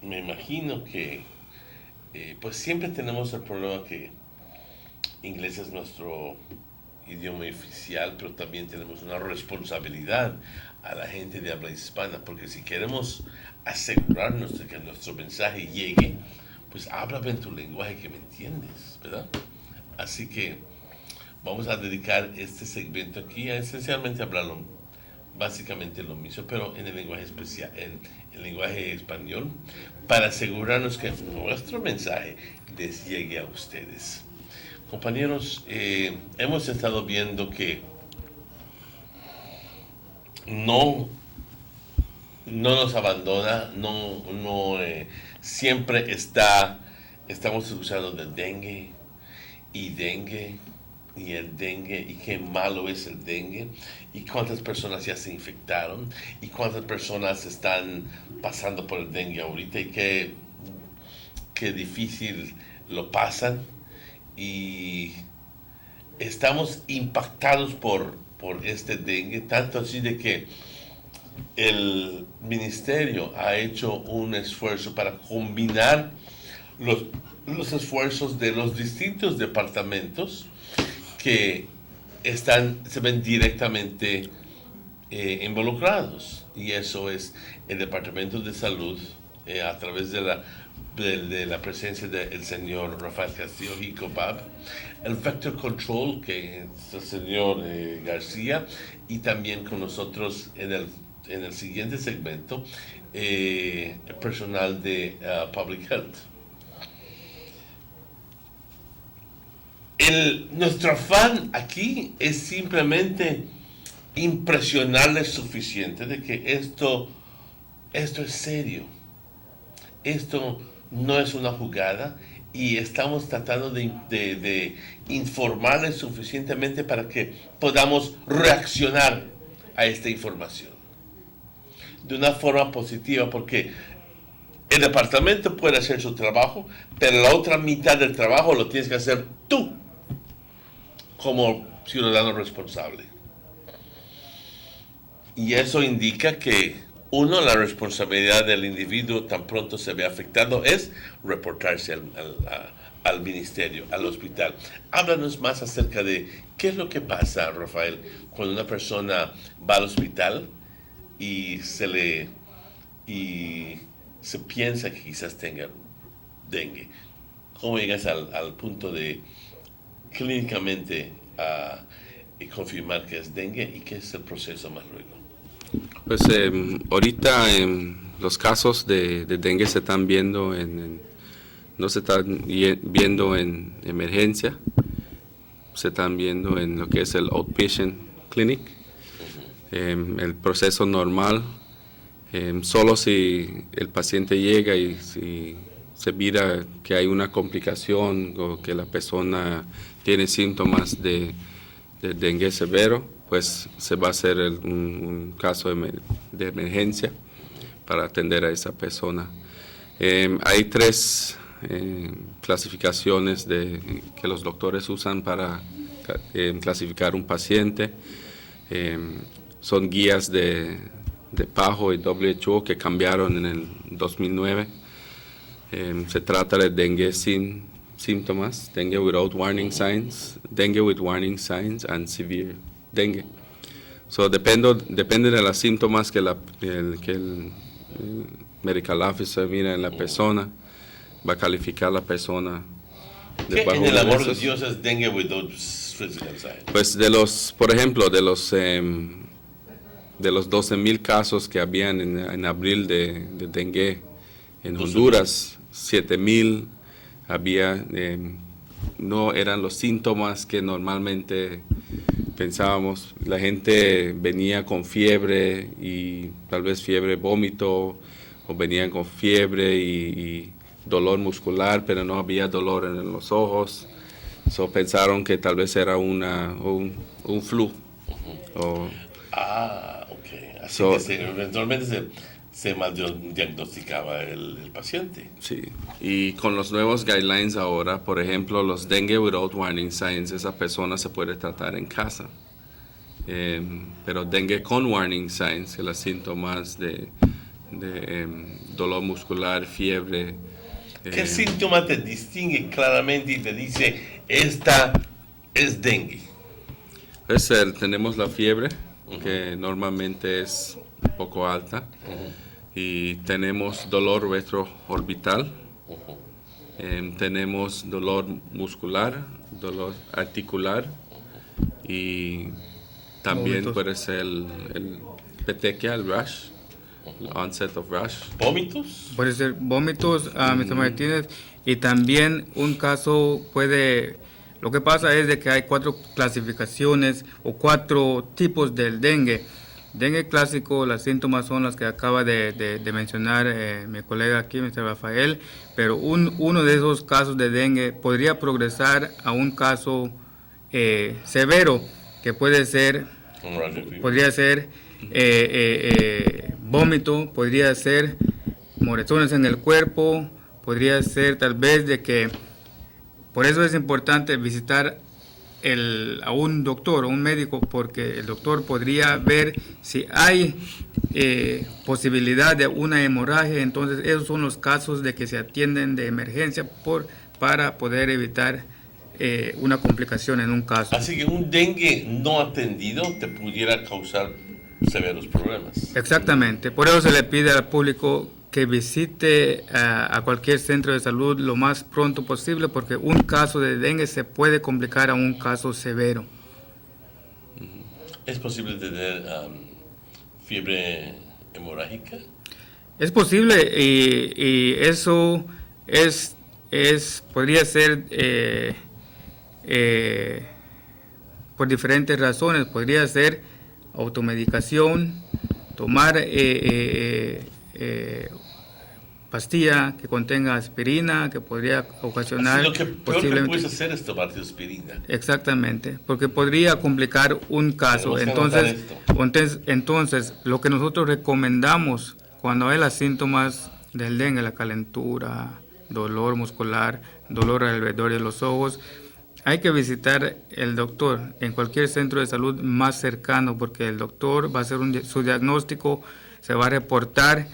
me imagino que pues siempre tenemos el problema que inglés es nuestro idioma oficial, pero también tenemos una responsabilidad a la gente de habla hispana, porque si queremos asegurarnos de que nuestro mensaje llegue, pues háblame en tu lenguaje que me entiendes, ¿verdad? Así que vamos a dedicar este segmento aquí a esencialmente hablarlo, básicamente lo mismo, pero en el lenguaje especial, en el lenguaje español, para asegurarnos que nuestro mensaje les llegue a ustedes. Compañeros, hemos estado viendo que no nos abandona, siempre estamos escuchando del dengue y el dengue y qué malo es el dengue y cuántas personas ya se infectaron y cuántas personas están pasando por el dengue ahorita y qué difícil lo pasan. Y estamos impactados por este dengue, tanto así de que el ministerio ha hecho un esfuerzo para combinar los esfuerzos de los distintos departamentos que se ven directamente involucrados, y eso es el Departamento de Salud a través de la presencia del señor Rafael Castillo Jicobab, el Vector Control, que es el señor García, y también con nosotros en el siguiente segmento, el personal de Public Health. Nuestro afán aquí es simplemente impresionarles suficiente de que esto es serio. Esto no es una jugada y estamos tratando de informarles suficientemente para que podamos reaccionar a esta información de una forma positiva, porque el departamento puede hacer su trabajo, pero la otra mitad del trabajo lo tienes que hacer tú como ciudadano responsable. Y eso indica que la responsabilidad del individuo tan pronto se ve afectado es reportarse al ministerio, al hospital. Háblanos más acerca de qué es lo que pasa, Rafael, cuando una persona va al hospital y se piensa que quizás tenga dengue. ¿Cómo llegas al punto de clínicamente confirmar que es dengue y qué es el proceso más luego? Pues ahorita los casos de dengue se están viendo no se están viendo en emergencia, se están viendo en lo que es el outpatient clinic. El proceso normal, solo si el paciente llega y si se mira que hay una complicación o que la persona tiene síntomas de dengue severo, pues se va a hacer un caso de emergencia para atender a esa persona. Hay 3 clasificaciones que los doctores usan para clasificar un paciente. Son guías de PAHO y WHO que cambiaron en el 2009. Se trata de dengue sin síntomas, dengue without warning signs, dengue with warning signs, and severe dengue. So depende de los síntomas que el medical officer mira en la persona, va a calificar la persona. ¿Qué en el amor de Dios es dengue without physical signs? Pues por ejemplo, de los 12,000 casos que habían en abril de dengue en Honduras, 7,000 había, no eran los síntomas que normalmente pensábamos. La gente venía con fiebre y tal vez fiebre, vómito, o venían con fiebre y dolor muscular, pero no había dolor en los ojos. So pensaron que tal vez era un flu. Ok. Así que eventualmente se mal diagnosticaba el paciente. Sí, y con los nuevos guidelines ahora, por ejemplo, los dengue without warning signs, esa persona se puede tratar en casa. Pero dengue con warning signs, que los síntomas de dolor muscular, fiebre. ¿Qué síntoma te distingue claramente y te dice, esta es dengue? Pues tenemos la fiebre, que normalmente es un poco alta, y tenemos dolor retroorbital, tenemos dolor muscular, dolor articular, y también Vómitos. puede ser el petequia, el rash, el onset of rash. ¿Vómitos? Puede ser vómitos, Mr. Martínez, y también un caso puede... Lo que pasa es de que hay 4 clasificaciones o 4 tipos del dengue. Dengue clásico, los síntomas son los que acaba de mencionar mi colega aquí, Mr. Rafael, pero uno de esos casos de dengue podría progresar a un caso severo, que podría ser vómito, podría ser moretones en el cuerpo, podría ser tal vez de que... Por eso es importante visitar a un doctor o un médico, porque el doctor podría ver si hay posibilidad de una hemorragia. Entonces esos son los casos de que se atienden de emergencia para poder evitar una complicación en un caso. Así que un dengue no atendido te pudiera causar severos problemas. Exactamente, por eso se le pide al público que visite a cualquier centro de salud lo más pronto posible, porque un caso de dengue se puede complicar a un caso severo. ¿Es posible tener fiebre hemorrágica? Es posible, y eso podría ser por diferentes razones. Podría ser automedicación, tomar pastilla que contenga aspirina, que podría ocasionar... Así lo que peor que puedes hacer es tomarte aspirina. Exactamente, porque podría complicar un caso. Entonces, lo que nosotros recomendamos cuando hay los síntomas del dengue, la calentura, dolor muscular, dolor alrededor de los ojos, hay que visitar el doctor en cualquier centro de salud más cercano, porque el doctor va a hacer su diagnóstico, se va a reportar,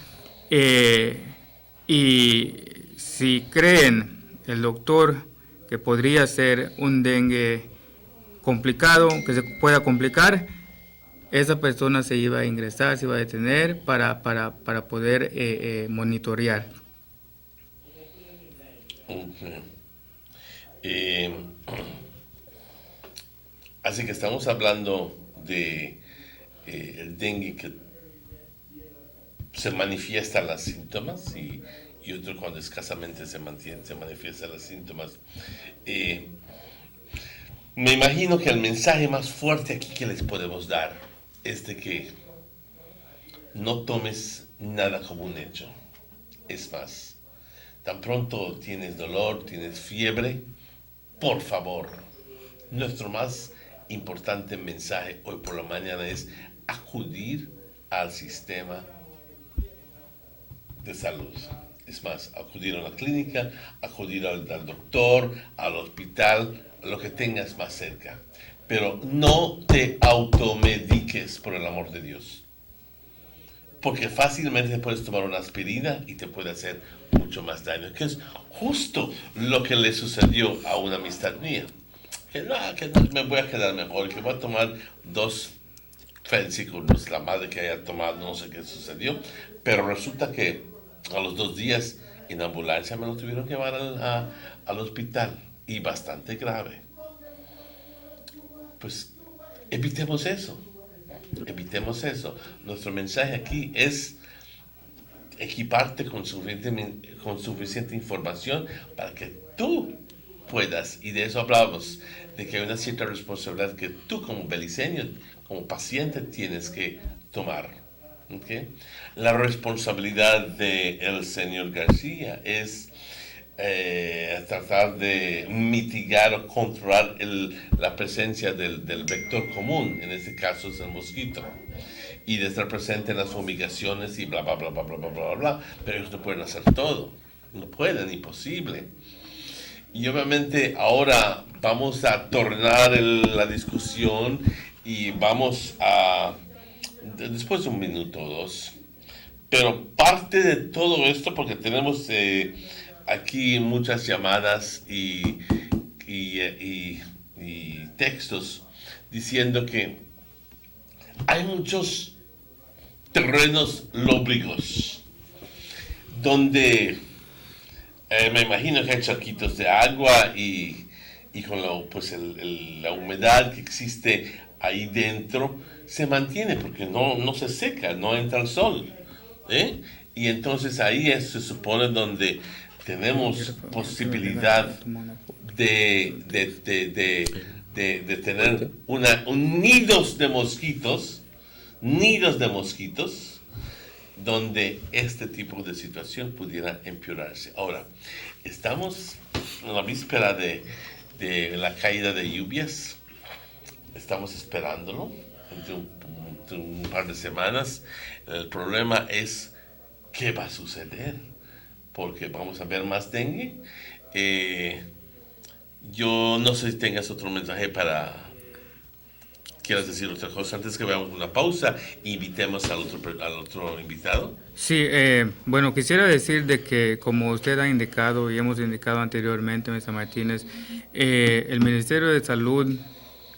y si creen el doctor que podría ser un dengue complicado, que se pueda complicar, esa persona se iba a ingresar, se iba a detener para poder monitorear. Okay. Así que estamos hablando de el dengue que se manifiestan los síntomas y otro cuando escasamente se manifiestan los síntomas. Me imagino que el mensaje más fuerte aquí que les podemos dar es de que no tomes nada como un hecho. Es más, tan pronto tienes dolor, tienes fiebre, por favor, nuestro más importante mensaje hoy por la mañana es acudir al sistema de salud. Es más, acudir a la clínica, acudir al doctor, al hospital, lo que tengas más cerca. Pero no te automediques, por el amor de Dios. porque fácilmente puedes tomar una aspirina y te puede hacer mucho más daño, que es justo lo que le sucedió a una amistad mía. Que no, me voy a quedar mejor, que voy a tomar 2 fencicurnos, la madre que haya tomado, no sé qué sucedió, pero resulta que a los 2 días en ambulancia me lo tuvieron que llevar al hospital, y bastante grave. Pues evitemos eso. Nuestro mensaje aquí es equiparte con suficiente información para que tú puedas, y de eso hablamos, de que hay una cierta responsabilidad que tú como beliceño, como paciente, tienes que tomar. ¿Okay? La responsabilidad del señor García es tratar de mitigar o controlar la presencia del vector común, en este caso es el mosquito, y de estar presente en las fumigaciones y bla, bla, bla, bla, bla, bla, bla, bla, pero ellos no pueden hacer todo, no pueden, imposible. Y obviamente ahora vamos a tornar la discusión y vamos a, después de 1 minuto o 2, pero parte de todo esto, porque tenemos aquí muchas llamadas y textos diciendo que hay muchos terrenos lóbrigos donde me imagino que hay charquitos de agua y con la humedad que existe ahí dentro se mantiene porque no se seca, no entra el sol, y entonces ahí se supone donde tenemos posibilidad de tener nidos de mosquitos, donde este tipo de situación pudiera empeorarse. Ahora, estamos en la víspera de la caída de lluvias, estamos esperándolo entre un par de semanas. El problema es qué va a suceder, porque vamos a ver más dengue. Yo no sé si tengas otro mensaje ¿Quieres decir otra cosa antes que veamos una pausa e invitemos al otro invitado? Sí, bueno, quisiera decir de que como usted ha indicado y hemos indicado anteriormente, Mr. Martínez, el Ministerio de Salud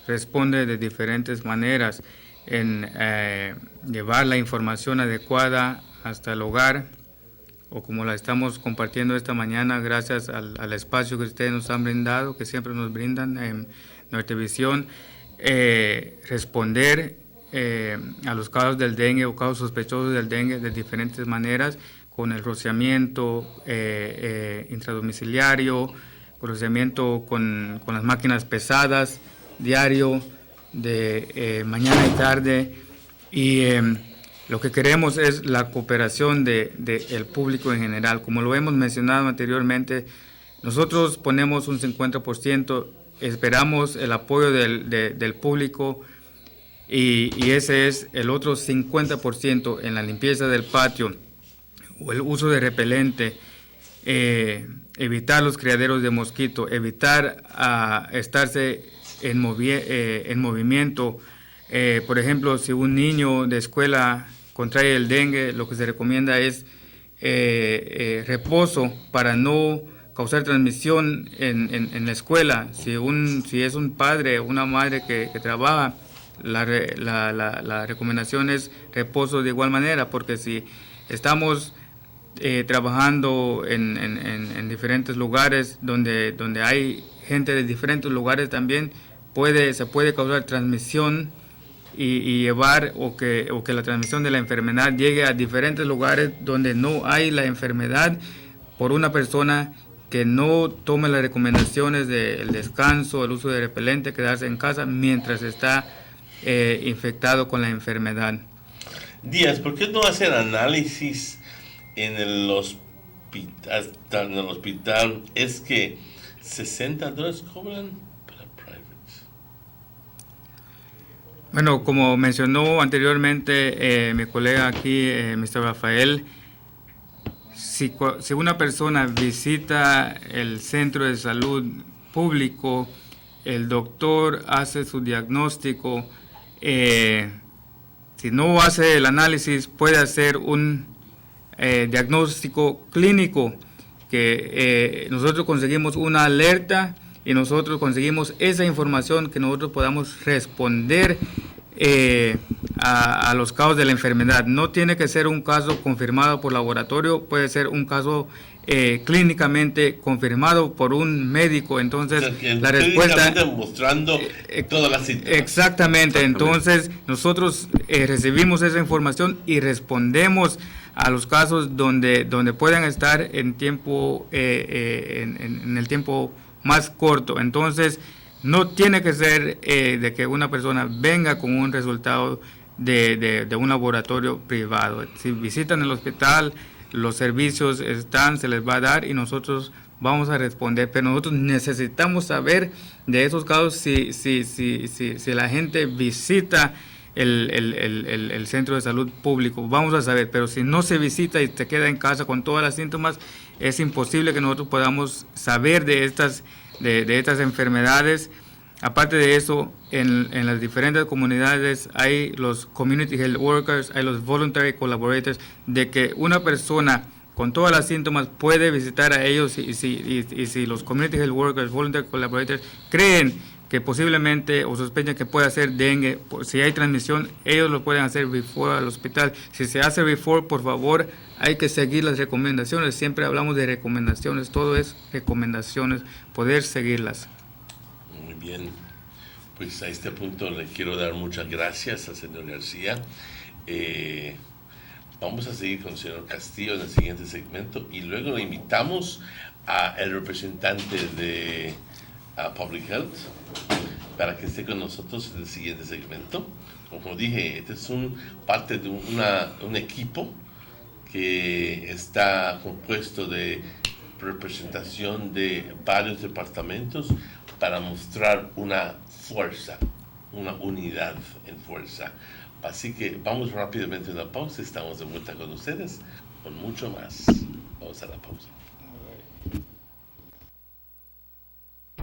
responde de diferentes maneras en llevar la información adecuada hasta el hogar, o como la estamos compartiendo esta mañana gracias al espacio que ustedes nos han brindado, que siempre nos brindan en Nortevisión, responder a los casos del dengue o casos sospechosos del dengue de diferentes maneras, con el rociamiento intradomiciliario, con rociamiento con las máquinas pesadas, diario, de mañana y tarde, y lo que queremos es la cooperación del público en general. Como lo hemos mencionado anteriormente, nosotros ponemos un 50%, esperamos el apoyo del público y ese es el otro 50% en la limpieza del patio o el uso de repelente, evitar los criaderos de mosquito, evitar estarse en movimiento. Por ejemplo, si un niño de escuela contrae el dengue, lo que se recomienda es reposo para no causar transmisión en la escuela. Si es un padre o una madre que trabaja, la recomendación es reposo de igual manera, porque si estamos trabajando en diferentes lugares donde hay gente de diferentes lugares también, se puede causar transmisión y llevar o que la transmisión de la enfermedad llegue a diferentes lugares donde no hay la enfermedad por una persona que no tome las recomendaciones del descanso, el uso de repelente, quedarse en casa mientras está infectado con la enfermedad. Díaz, ¿por qué no hacer análisis en el hospital? Es que $60 cobran para private. Bueno, como mencionó anteriormente mi colega aquí, Mr. Rafael, si una persona visita el centro de salud público, el doctor hace su diagnóstico, si Si no hace el análisis, puede hacer un diagnóstico clínico, que nosotros conseguimos una alerta y nosotros conseguimos esa información que nosotros podamos responder a los casos de la enfermedad. No tiene que ser un caso confirmado por laboratorio, puede ser un caso clínicamente confirmado por un médico. Entonces, la respuesta mostrando todas las síntomas. Exactamente. Entonces, nosotros recibimos esa información y respondemos a los casos donde puedan estar en tiempo en el tiempo más corto. Entonces, no tiene que ser de que una persona venga con un resultado de un laboratorio privado. Si visitan el hospital, los servicios están, se les va a dar y nosotros vamos a responder. Pero nosotros necesitamos saber de esos casos si la gente visita el centro de salud público. Vamos a saber, pero si no se visita y se queda en casa con todas las síntomas, es imposible que nosotros podamos saber de estas enfermedades. Aparte de eso, en las diferentes comunidades hay los community health workers, hay los voluntary collaborators, de que una persona con todas las síntomas puede visitar a ellos y si los community health workers, voluntary collaborators creen que posiblemente o sospechan que puede ser dengue, si hay transmisión, ellos lo pueden hacer before al hospital. Si se hace before, por favor, hay que seguir las recomendaciones. Siempre hablamos de recomendaciones, todo es recomendaciones, poder seguirlas. Muy bien, pues a este punto le quiero dar muchas gracias al señor García. Vamos a seguir con el señor Castillo en el siguiente segmento y luego le invitamos al representante de Public Health para que esté con nosotros en el siguiente segmento. Como dije, este es parte de un equipo que está compuesto de representación de varios departamentos para mostrar una fuerza, una unidad en fuerza. Así que vamos rápidamente a una pausa. Estamos de vuelta con ustedes con mucho más. Vamos a la pausa.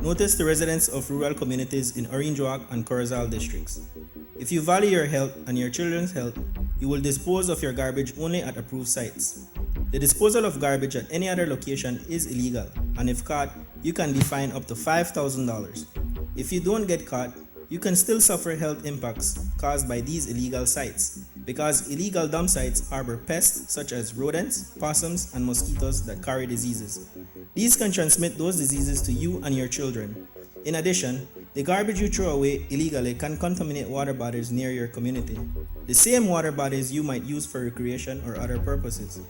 Notice the residents of rural communities in Orange Walk and Corozal districts. If you value your health and your children's health, you will dispose of your garbage only at approved sites. The disposal of garbage at any other location is illegal, and if caught, you can be fined up to $5,000. If you don't get caught, you can still suffer health impacts caused by these illegal sites, because illegal dump sites harbor pests such as rodents, possums, and mosquitoes that carry diseases. These can transmit those diseases to you and your children. In addition, the garbage you throw away illegally can contaminate water bodies near your community, the same water bodies you might use for recreation or other purposes.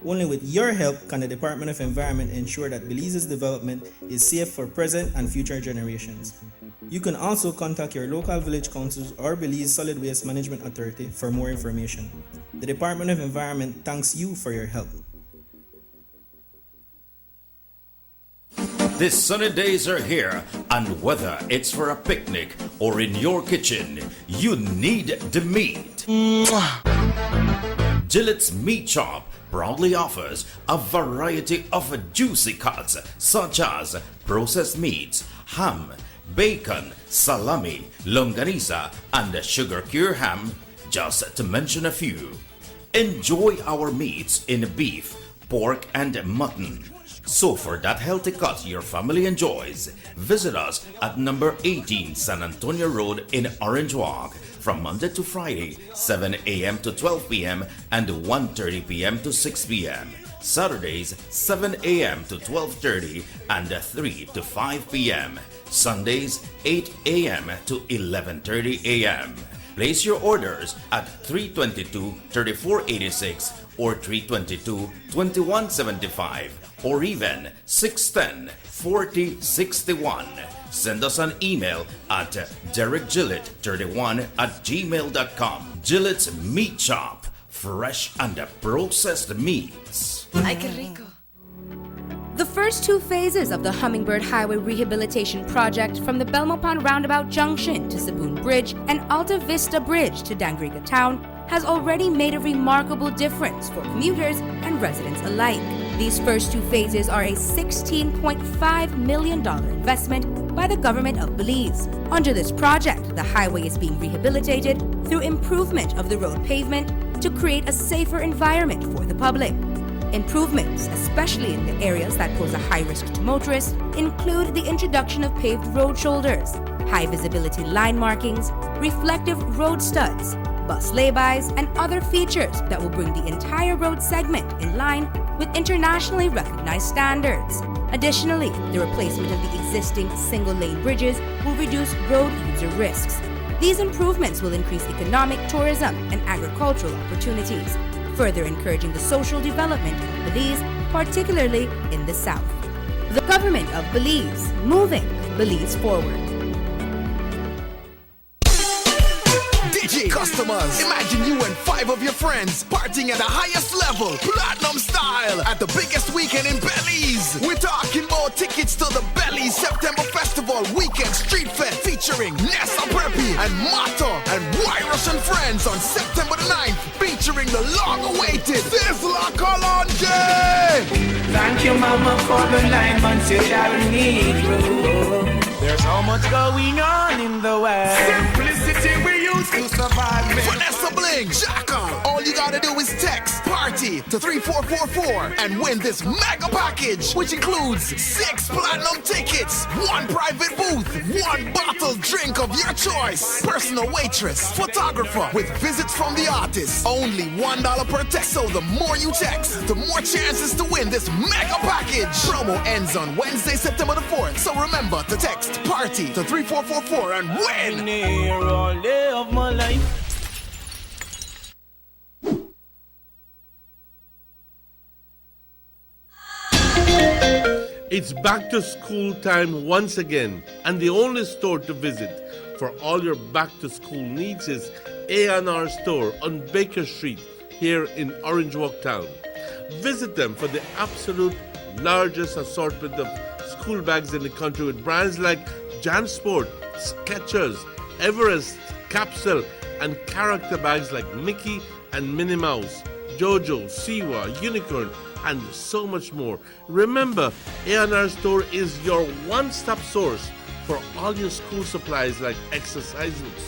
Only with your help can the Department of Environment ensure that Belize's development is safe for present and future generations. You can also contact your local village councils or Belize Solid Waste Management Authority for more information. The Department of Environment thanks you for your help. These sunny days are here, and whether it's for a picnic or in your kitchen, you need the meat. Gillette's Meat Shop proudly offers a variety of juicy cuts such as processed meats, ham, bacon, salami, longaniza, and sugar cure ham, just to mention a few. Enjoy our meats in beef, pork, and mutton. So for that healthy cut your family enjoys, visit us at number 18 San Antonio Road in Orange Walk from Monday to Friday, 7 a.m. to 12 p.m. and 1:30 p.m. to 6 p.m. Saturdays, 7 a.m. to 12:30 and 3 to 5 p.m. Sundays, 8 a.m. to 11:30 a.m. Place your orders at 322-3486 or 322-2175 or even 610-4061. Send us an email at derekgillett31@gmail.com. Gillette's Meat Shop, fresh and processed meats. Ay, qué rico. The first two phases of the Hummingbird Highway Rehabilitation Project from the Belmo Pond Roundabout Junction to Saboon Bridge and Alta Vista Bridge to Dangriga Town has already made a remarkable difference for commuters and residents alike. These first two phases are a $16.5 million investment by the government of Belize. Under this project, the highway is being rehabilitated through improvement of the road pavement to create a safer environment for the public. Improvements, especially in the areas that pose a high risk to motorists, include the introduction of paved road shoulders, high visibility line markings, reflective road studs, bus laybys, and other features that will bring the entire road segment in line with internationally recognized standards. Additionally, the replacement of the existing single-lane bridges will reduce road user risks. These improvements will increase economic, tourism, and agricultural opportunities, further encouraging the social development of Belize, particularly in the south. The government of Belize, moving Belize forward. DJ customers, imagine you and 5 of your friends partying at the highest level, platinum style, at the biggest weekend in Belize. We're talking about tickets to the Belize September Festival Weekend Street Fest featuring Nessa Preppy and Mata and Wyrus and Friends on September the 9th, featuring the long-awaited Sizzla Kalonji. Thank you, Mama, for the 9 months you carried me through. There's so much going on in the world. Simplicity we use to survive. Vanessa Bling, Jackal. All you gotta do is text party to 3444 and win this mega package, which includes 6 platinum tickets, 1 private booth, 1 bottled drink of your choice, personal waitress, photographer with visits from the artist. Only $1 per text, so the more you text, the more chances to win this mega package. Promo ends on Wednesday, September the 4th, so remember to text party to 3444 and win. Here all day of my life. It's back to school time once again, and the only store to visit for all your back to school needs is A&R Store on Baker Street here in Orange Walk Town. Visit them for the absolute largest assortment of school bags in the country with brands like JanSport, Skechers, Everest, Capsule, and character bags like Mickey and Minnie Mouse, Jojo, Siwa, Unicorn, and so much more. Remember, A&R Store is your one-stop source for all your school supplies like exercise books,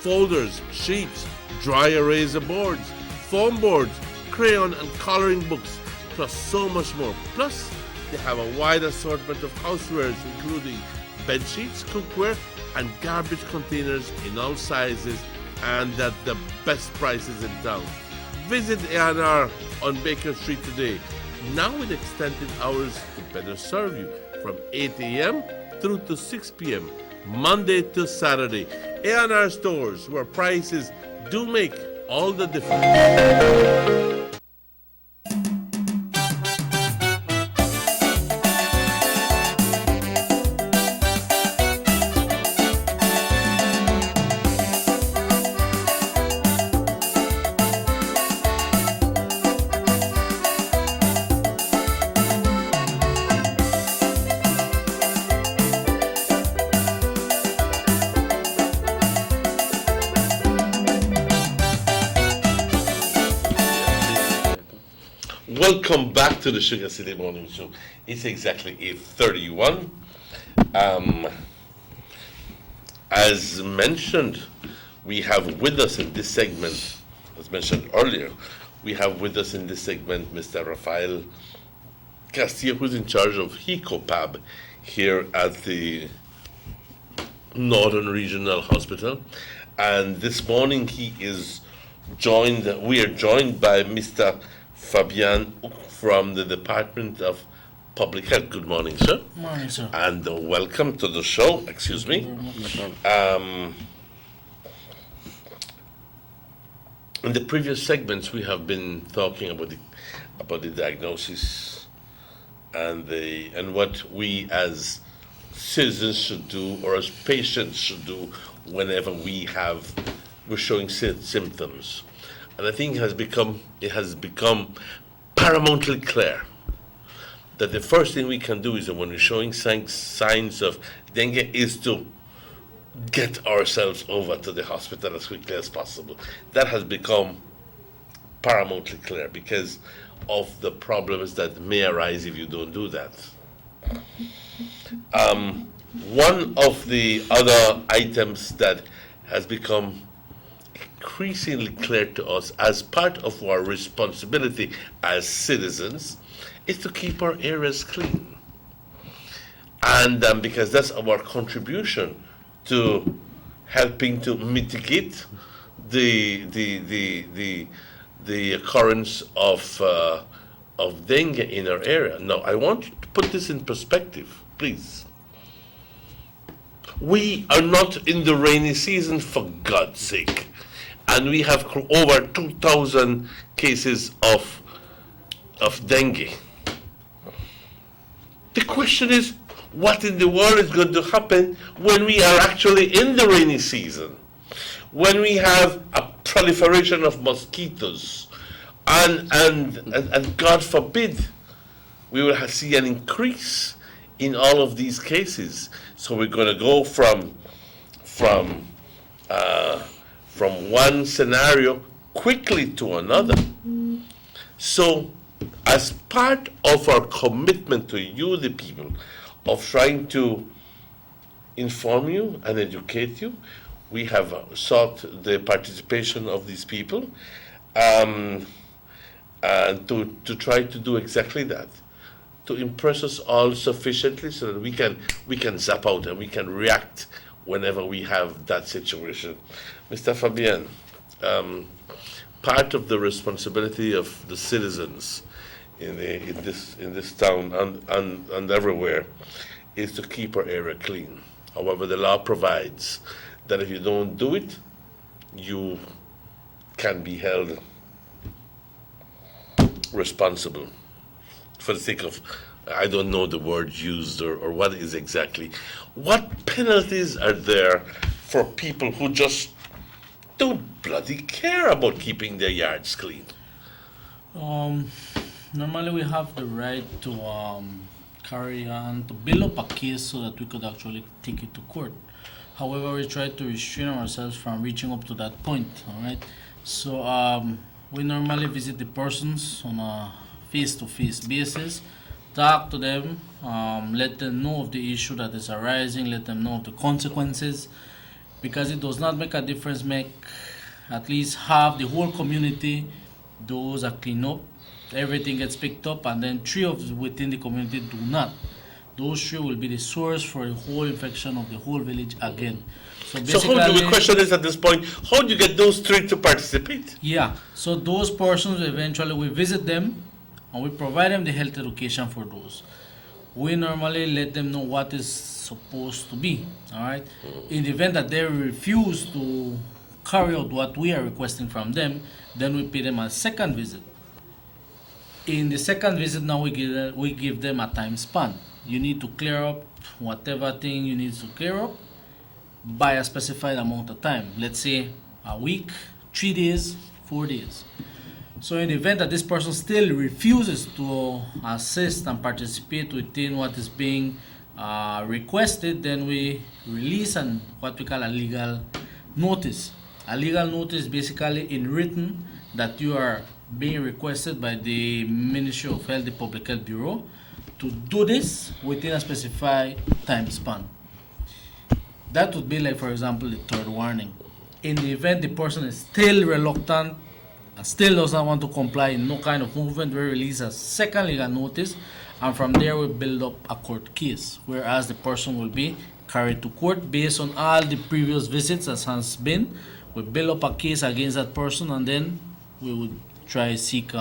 folders, sheets, dry eraser boards, foam boards, crayon and coloring books, plus so much more. Plus, they have a wide assortment of housewares including bed sheets, cookware, and garbage containers in all sizes and at the best prices in town. Visit A&R on Baker Street today, now with extended hours to better serve you from 8 a.m. through to 6 p.m. Monday to Saturday. A&R stores where prices do make all the difference. Welcome back to the Sugar City Morning Show. It's exactly 8:31. As mentioned, we have with us in this segment, as mentioned earlier, we have with us in this segment Mr. Rafael Castillo, who's in charge of HECOPAB here at the Northern Regional Hospital. And this morning we are joined by Mr. Fabian from the Department of Public Health. Good morning, sir. Morning, sir. And welcome to the show. Excuse me. In the previous segments, we have been talking about the diagnosis and what we as citizens should do, or as patients should do, whenever we're showing symptoms. And I think it has become paramountly clear that the first thing we can do is that when we're showing signs of dengue is to get ourselves over to the hospital as quickly as possible. That has become paramountly clear because of the problems that may arise if you don't do that. One of the other items that has become increasingly clear to us as part of our responsibility as citizens is to keep our areas clean. And because that's our contribution to helping to mitigate the occurrence of dengue in our area. Now, I want you to put this in perspective, please. We are not in the rainy season, for God's sake, and we have over 2,000 cases of dengue. The question is, what in the world is going to happen when we are actually in the rainy season? When we have a proliferation of mosquitoes, and God forbid, we will see an increase in all of these cases. So we're going to go from one scenario quickly to another. So, as part of our commitment to you, the people, of trying to inform you and educate you, we have sought the participation of these people and to try to do exactly that, to impress us all sufficiently so that we can zap out and we can react whenever we have that situation. Mr. Fabian, part of the responsibility of the citizens in this town and everywhere is to keep our area clean. However, the law provides that if you don't do it, you can be held responsible. For the sake of, I don't know the word used or what is exactly. What penalties are there for people who just don't bloody care about keeping their yards clean? Normally we have the right to carry on, to build up a case so that we could actually take it to court. However, we try to restrain ourselves from reaching up to that point, all right? So we normally visit the persons on a face-to-face basis, talk to them, let them know of the issue that is arising, let them know of the consequences, because it does not make a difference, make at least half the whole community, those are clean up, everything gets picked up, and then 3 of within the community do not. Those 3 will be the source for the whole infection of the whole village again. So how do we question this at this point? How do you get those 3 to participate? Yeah, so those persons, eventually we visit them and we provide them the health education for those. We normally let them know what is supposed to be, all right? In the event that they refuse to carry out what we are requesting from them, then we pay them a second visit. In the second visit now we give them a time span. You need to clear up whatever thing you need to clear up by a specified amount of time. Let's say a week, 3 days, 4 days. So in the event that this person still refuses to assist and participate within what is being requested, then we release what we call a legal notice. A legal notice basically in written that you are being requested by the Ministry of Health, the Public Health Bureau, to do this within a specified time span. That would be like, for example, the 3rd warning. In the event the person is still reluctant and still does not want to comply in no kind of movement, we release a second legal notice, and from there we build up a court case, whereas the person will be carried to court based on all the previous visits as has been. We build up a case against that person, and then we would try to seek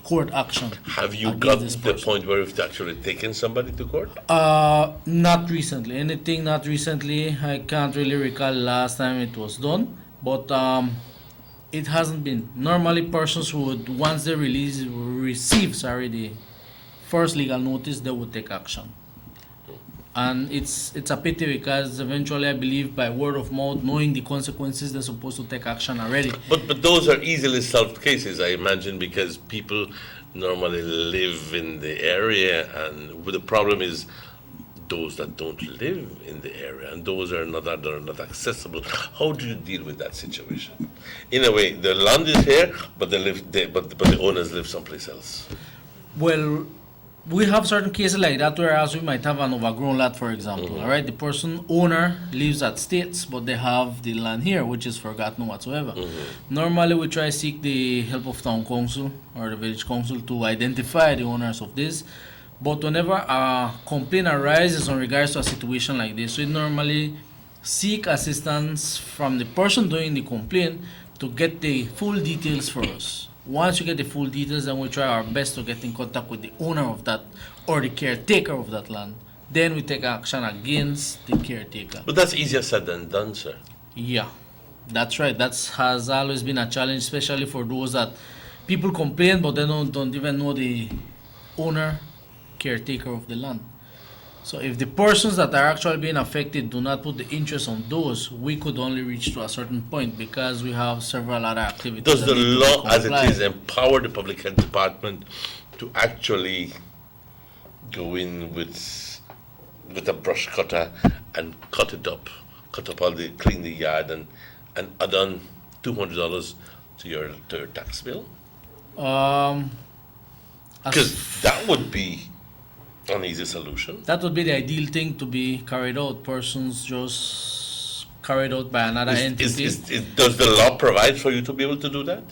court action. Have you got to the point where you've actually taken somebody to court? Not recently. Anything not recently. I can't really recall last time it was done, but it hasn't been. Normally, persons would, once they receive the first legal notice, they would take action. And it's a pity because eventually, I believe, by word of mouth, knowing the consequences, they're supposed to take action already. But those are easily solved cases, I imagine, because people normally live in the area, and the problem is those that don't live in the area, and those are not accessible. How do you deal with that situation? In a way, the land is here, but the owners live someplace else. Well, we have certain cases like that, whereas we might have an overgrown lot, for example. All right, the person owner lives at States, but they have the land here, which is forgotten whatsoever. Normally, we try to seek the help of town council or the village council to identify the owners of this. But whenever a complaint arises in regards to a situation like this, we normally seek assistance from the person doing the complaint to get the full details for us. Once you get the full details, then we try our best to get in contact with the owner of that or the caretaker of that land. Then we take action against the caretaker. But that's easier said than done, sir. Yeah, that's right. That has always been a challenge, especially for those that people complain, but they don't even know the owner, caretaker of the land. So if the persons that are actually being affected do not put the interest on those, we could only reach to a certain point because we have several other activities. Does the that need to be law, as it complied. is, empower the public health department to actually go in with a brush cutter and cut up all the, clean the yard and add on $200 to your tax bill? Because that would be an easy solution. That would be the ideal thing to be carried out. Persons just carried out by another entity. Does the law provide for you to be able to do that?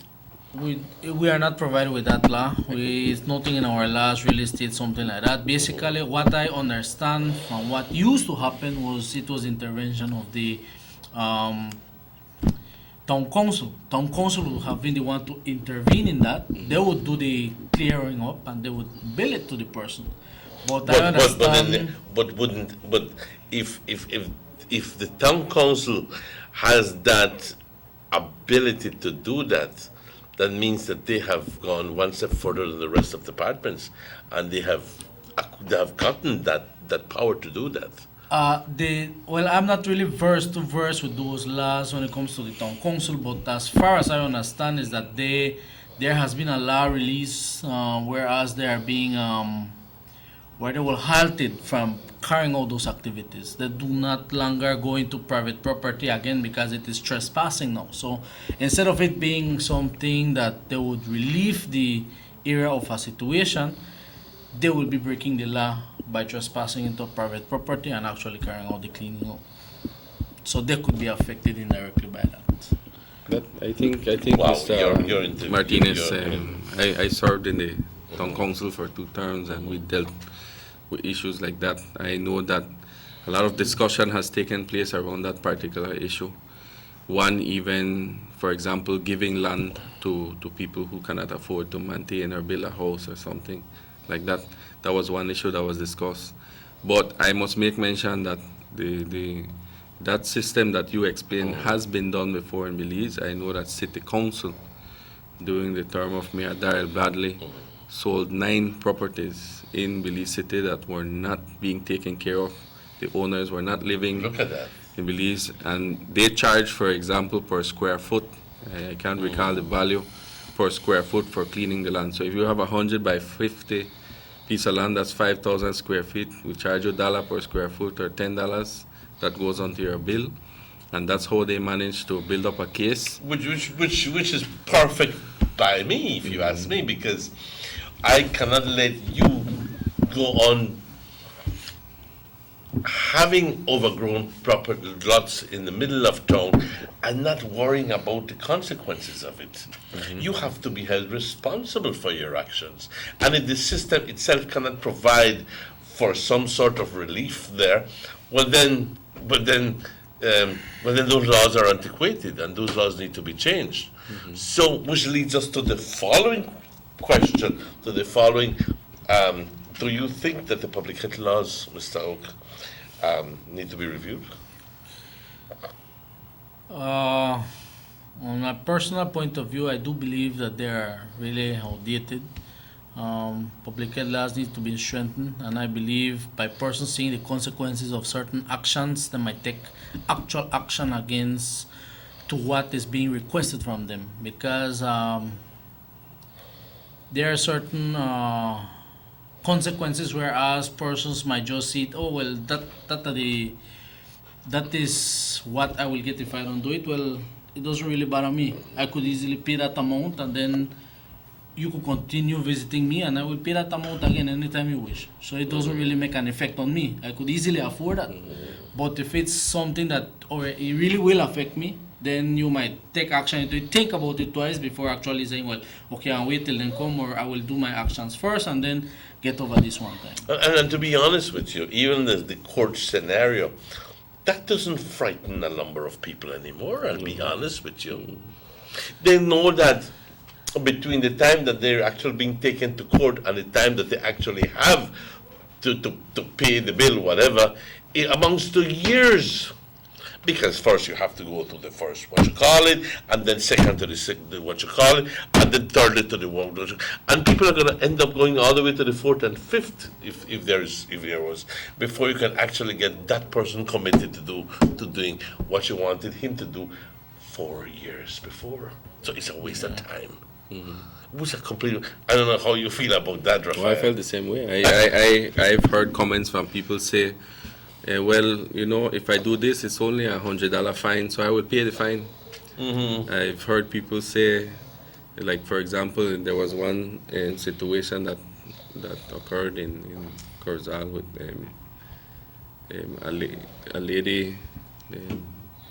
We are not provided with that law. It's nothing in our laws really states something like that. Basically, what I understand from what used to happen was it was intervention of the town council. Town council would have been the one to intervene in that. They would do the clearing up and they would bill it to the person. But I understand. But if the town council has that ability to do that, that means that they have gone one step further than the rest of the departments, and they have gotten that power to do that. Well, I'm not really versed with those laws when it comes to the town council, but as far as I understand is that there has been a law release, whereas they are being where they were halted from carrying out those activities. They do not longer go into private property again because it is trespassing now. So instead of it being something that they would relieve the area of a situation, they will be breaking the law by trespassing into private property and actually carrying out the cleaning up. So they could be affected indirectly by that. But I think Wow, Mr. you're Martinez, I served in the town council for 2 terms, and we dealt with issues like that. I know that a lot of discussion has taken place around that particular issue. One, even, for example, giving land to people who cannot afford to maintain or build a house or something like that. That was one issue that was discussed. But I must make mention that that system that you explained has been done before in Belize. I know that City Council, during the term of Mayor Daryl Bradley, sold 9 properties in Belize City that were not being taken care of. The owners were not living in Belize, and they charge, for example, per square foot. I can't recall the value per square foot for cleaning the land. So if you have 100 by 50 piece of land, that's 5,000 square feet. We charge you $1 per square foot or $10 that goes onto your bill, and that's how they manage to build up a case. Which is perfect by me, if you ask me, because I cannot let you go on having overgrown property lots in the middle of town and not worrying about the consequences of it. You have to be held responsible for your actions. And if the system itself cannot provide for some sort of relief there, but then those laws are antiquated and those laws need to be changed. So, which leads us to the following question, do you think that the public health laws, Mr. Oak, need to be reviewed? On a personal point of view, I do believe that they are really outdated. Public health laws need to be strengthened, and I believe by persons seeing the consequences of certain actions, they might take actual action against to what is being requested from them, because there are certain consequences, whereas persons might just see it, oh well, that is what I will get if I don't do it. Well, it doesn't really bother me. I could easily pay that amount and then you could continue visiting me and I will pay that amount again anytime you wish. So it doesn't really make an effect on me. I could easily afford that. But if it's something that or it really will affect me, then you might take action. Think about it twice before actually saying, well, okay, I'll wait till then come, or I will do my actions first and then get over this one time. And to be honest with you, even the court scenario, that doesn't frighten a number of people anymore, I'll be honest with you. They know that between the time that they're actually being taken to court and the time that they actually have to pay the bill, whatever, it amounts to years. Because first you have to go to the first, and then second to the and then thirdly to the and people are going to end up going all the way to the fourth and fifth if there was, before you can actually get that person committed to doing what you wanted him to do 4 years before. So it's a waste of time. Which is complete. I don't know how you feel about that, Rafael. Well, I felt the same way. I've heard comments from people say, well, you know, if I do this, it's only $100 fine, so I will pay the fine. I've heard people say, like, for example, there was one situation that occurred in Corozal with a lady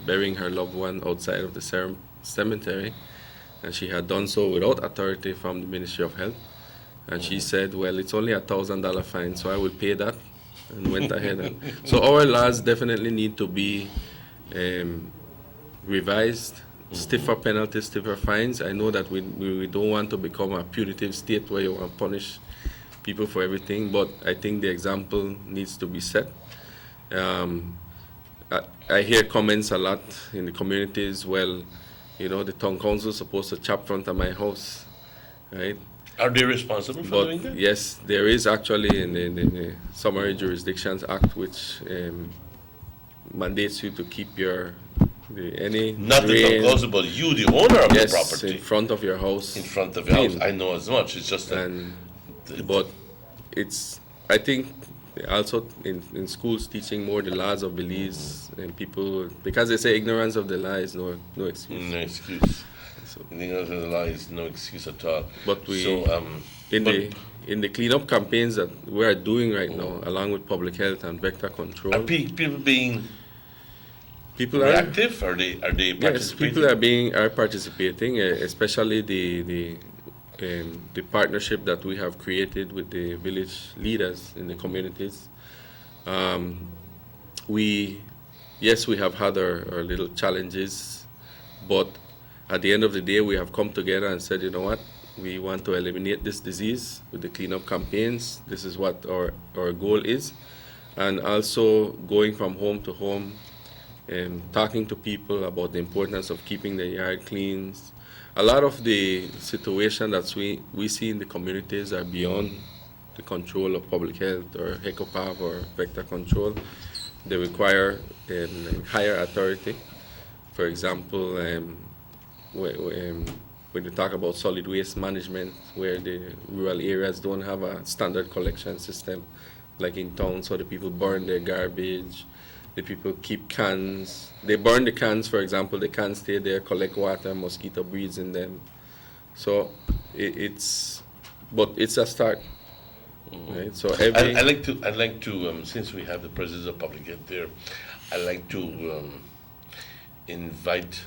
burying her loved one outside of the cemetery, and she had done so without authority from the Ministry of Health. And she said, well, it's only $1,000 fine, so I will pay that, and went ahead. So our laws definitely need to be revised, stiffer penalties, stiffer fines. I know that we don't want to become a punitive state where you want to punish people for everything, but I think the example needs to be set. I hear comments a lot in the communities, well, you know, the town council is supposed to chop front of my house, right? Are they responsible for doing that? Yes, there is actually in the Summary Jurisdictions Act, which mandates you to keep any not the town council, but you, the owner of the property, in front of your house. In front of your house, I know as much. It's just that. But I think also in schools teaching more the laws of Belize, and people, because they say ignorance of the law is no excuse. No excuse. So, ignorance of the law is no excuse at all. But in the cleanup campaigns that we are doing right now, along with public health and vector control, are people being reactive? Are they participating? Yes, people are participating, especially the partnership that we have created with the village leaders in the communities. We have had our little challenges, but at the end of the day, we have come together and said, you know what, we want to eliminate this disease with the cleanup campaigns. This is what our goal is. And also going from home to home and talking to people about the importance of keeping the yard clean. A lot of the situation that we see in the communities are beyond the control of public health or HECOPAV or vector control. They require higher authority. For example, when you talk about solid waste management, where the rural areas don't have a standard collection system like in town, so the people burn their garbage, the people keep cans. They burn the cans, for example, the cans stay there, collect water, mosquito breeds in them. So it's a start. Right? So I'd like to since we have the President of Public Health there, I'd like to invite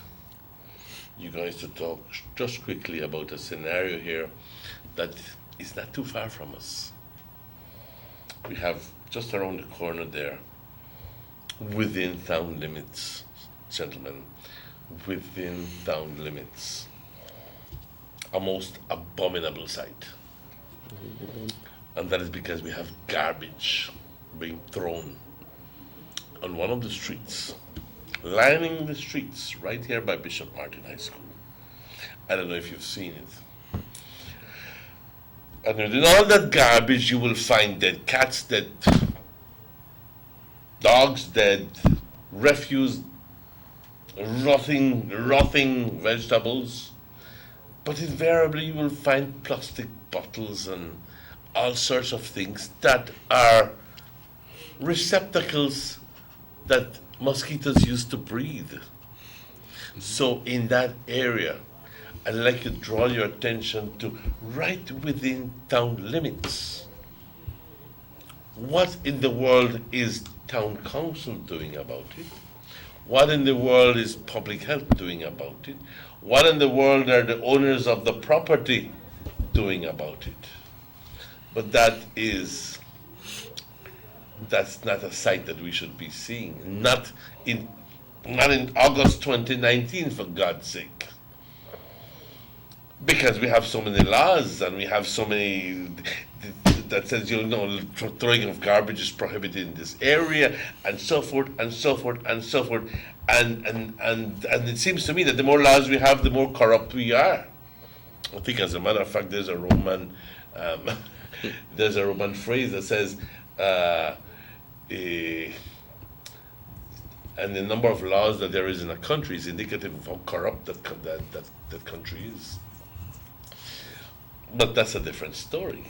you guys to talk just quickly about a scenario here that is not too far from us. We have just around the corner there, within town limits, gentlemen, within town limits, a most abominable sight. And that is because we have garbage being thrown on one of the streets, lining the streets right here by Bishop Martin High School. I don't know if you've seen it. And within all that garbage, you will find dead cats, dead dogs, dead refuse, rotting vegetables. But invariably, you will find plastic bottles and all sorts of things that are receptacles that mosquitoes used to breathe. So in that area, I'd like to draw your attention to right within town limits. What in the world is town council doing about it? What in the world is public health doing about it? What in the world are the owners of the property doing about it? But that's not a sight that we should be seeing. Not in August 2019, for God's sake. Because we have so many laws and we have so many that says, throwing of garbage is prohibited in this area, and so forth, and so forth, and so forth. And it seems to me that the more laws we have, the more corrupt we are. I think, as a matter of fact, there's a Roman phrase that says, and the number of laws that there is in a country is indicative of how corrupt that country is. But that's a different story.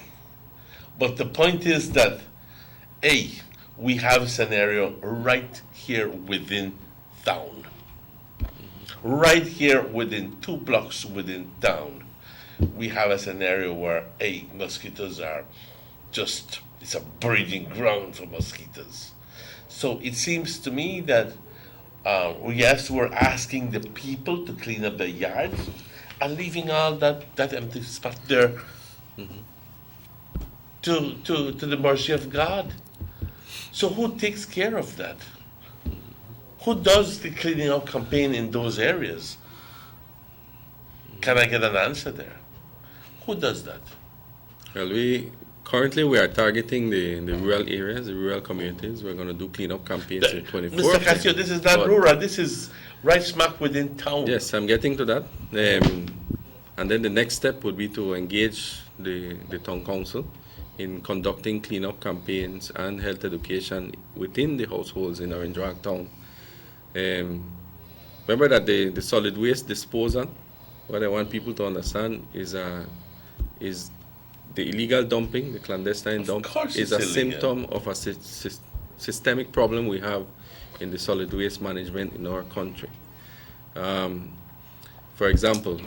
But the point is that, we have a scenario right here within town. Right here within 2 blocks within town. We have a scenario where, mosquitoes are just, it's a breeding ground for mosquitoes. So it seems to me that, yes, we're asking the people to clean up their yards and leaving all that empty spot there to the mercy of God. So who takes care of that? Who does the cleaning up campaign in those areas? Can I get an answer there? Who does that? Well, currently we are targeting the rural areas, the rural communities. We're going to do cleanup campaigns in 24. Mr. Casio, this is not rural. This is right smack within town. Yes, I'm getting to that. And then the next step would be to engage the town council in conducting cleanup campaigns and health education within the households in Orange Rock Town. Remember that the solid waste disposal, what I want people to understand is the illegal dumping, the clandestine dump, is a symptom of a systemic problem we have in the solid waste management in our country. For example,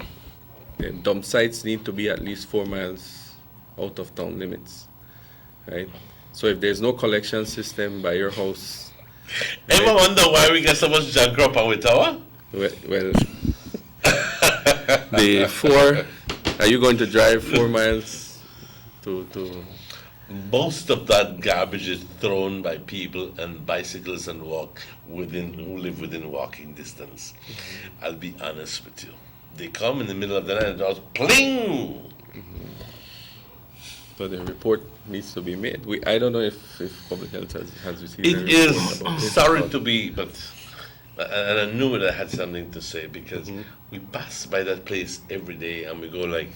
dump sites need to be at least 4 miles out of town limits, right? So if there's no collection system by your house, ever wonder why we get so much junk up with our? Well, are you going to drive 4 miles to? Most of that garbage is thrown by people and bicycles and who live within walking distance. I'll be honest with you. They come in the middle of the night and just pling. So the report needs to be made. I don't know if public health has received it. Is sorry to be, but and I knew that I had something to say because we pass by that place every day and we go like,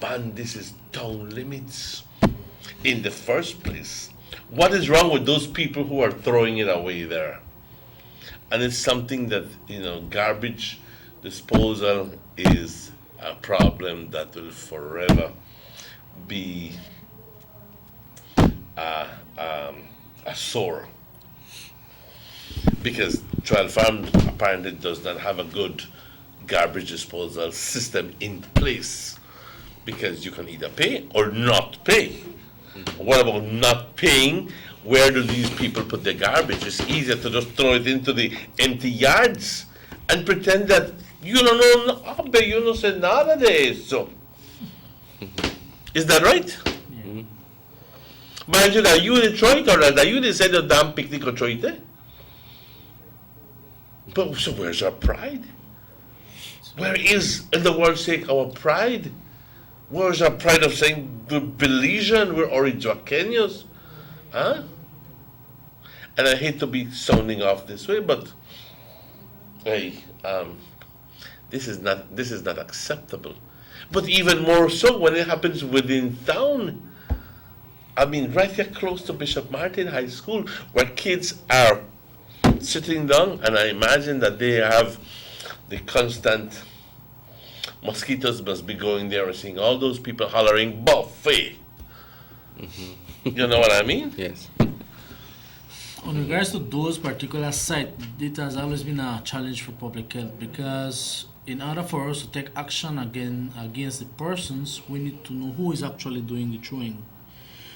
man, this is town limits. In the first place, what is wrong with those people who are throwing it away there? And it's something that, garbage disposal is a problem that will forever be a sore. Because Trial Farm apparently does not have a good garbage disposal system in place. Because you can either pay or not pay. What about not paying? Where do these people put their garbage? It's easier to just throw it into the empty yards and pretend that you don't know, you don't say nada de eso. Is that right? Mm-hmm. But are you the Detroit or are you the said of damn picnic or Detroit? But so where's our pride? Where is, in the world's sake, our pride? Where's our pride of saying we're Belizean, we're Orinjoaqueños? Huh? And I hate to be sounding off this way, but hey, this is not acceptable. But even more so when it happens within town. I mean, right here close to Bishop Martin High School, where kids are sitting down, and I imagine that they have the constant mosquitoes must be going there and seeing all those people hollering buffet. You know what I mean? Yes. In regards to those particular sites, it has always been a challenge for public health because in order for us to take action against the persons, we need to know who is actually doing the throwing.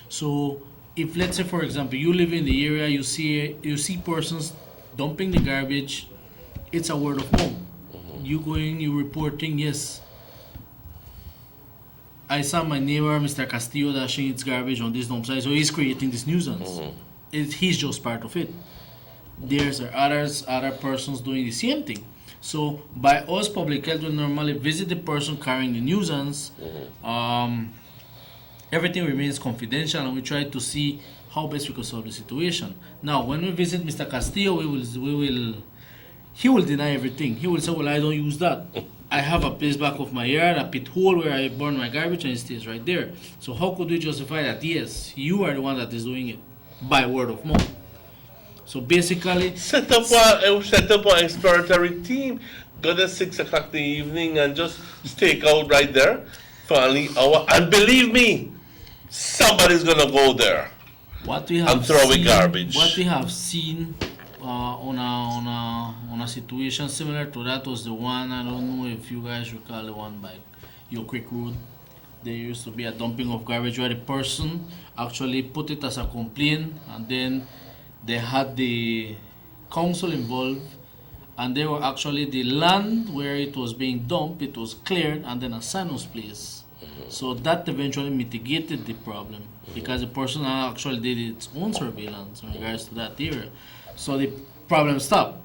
So, if let's say, for example, you live in the area, you see persons dumping the garbage, it's a word of mouth. You going, you reporting, yes. I saw my neighbor, Mr. Castillo, dashing its garbage on this dump site, so he's creating this nuisance. He's just part of it. There's other persons doing the same thing. So by us, public health will normally visit the person carrying the nuisance. Everything remains confidential, and we try to see how best we can solve the situation. Now, when we visit Mr. Castillo, he will deny everything. He will say, "Well, I don't use that. I have a place back of my yard, a pit hole where I burn my garbage, and it stays right there." So how could we justify that? Yes, you are the one that is doing it by word of mouth. So basically, set up an exploratory team. Go at 6 o'clock in the evening and just stake out right there for only an hour. And believe me, somebody's gonna go there. And throw away garbage. What we have seen on a situation similar to that was the one, I don't know if you guys recall, the one by Your Creek Road. There used to be a dumping of garbage where the person actually put it as a complaint, and then they had the council involved, and they were actually the land where it was being dumped, it was cleared, and then a sign was placed. So that eventually mitigated the problem because the person actually did its own surveillance in regards to that area. So the problem stopped,